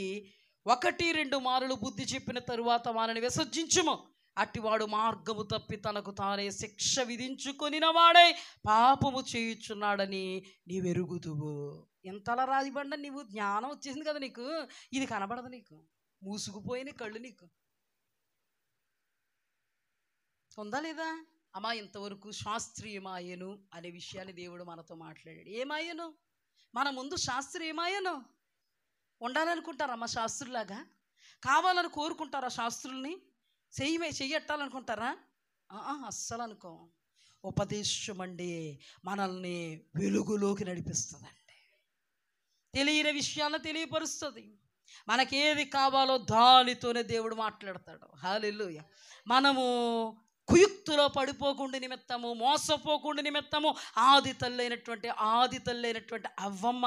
1-2 మారులు బుద్ధి చెప్పిన తరువాత వారిని విసర్జించుము. అట్టివాడు మార్గము తప్పి తనకు తానే శిక్ష విధించుకొనిన వాడే పాపము చేయుచున్నాడని నీవెరుగుదువు. ఎంతలా రాజబండ నీవు జ్ఞానం వచ్చేసింది కదా నీకు, ఇది కనబడదు నీకు, మూసుకుపోయిన కళ్ళు నీకు ఉందా లేదా? అమ్మా ఇంతవరకు శాస్త్రీయమాయను అనే విషయాన్ని దేవుడు మనతో మాట్లాడాడు. ఏమాయను? మన ముందు శాస్త్రీయమాయను ఉండాలనుకుంటారమ్మా శాస్త్రులాగా? కావాలని కోరుకుంటారా శాస్త్రుల్ని? చెయ్యట్టాలనుకుంటారా? అస్సలు అనుకో. ఉపదేశం అండి మనల్ని వెలుగులోకి నడిపిస్తుందండి, తెలియని విషయాలను తెలియపరుస్తుంది. మనకేది కావాలో దానితోనే దేవుడు మాట్లాడతాడు. హల్లెలూయా. మనము కుయుక్తులో పడిపోకుండా నిమిత్తము, మోసపోకుండా నిమిత్తము ఆది తల్లి అయినటువంటి అవ్వమ్మ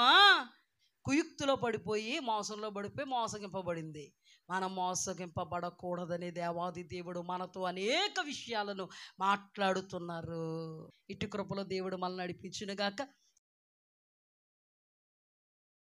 కుయుక్తులో పడిపోయి మోసంలో పడిపోయి మోసగింపబడింది. మనం మోసగింపబడకూడదని దేవాది దేవుడు మనతో అనేక విషయాలను మాట్లాడుతున్నారు. ఇటు కృపలో దేవుడు మనల్ని నడిపించునుగాక.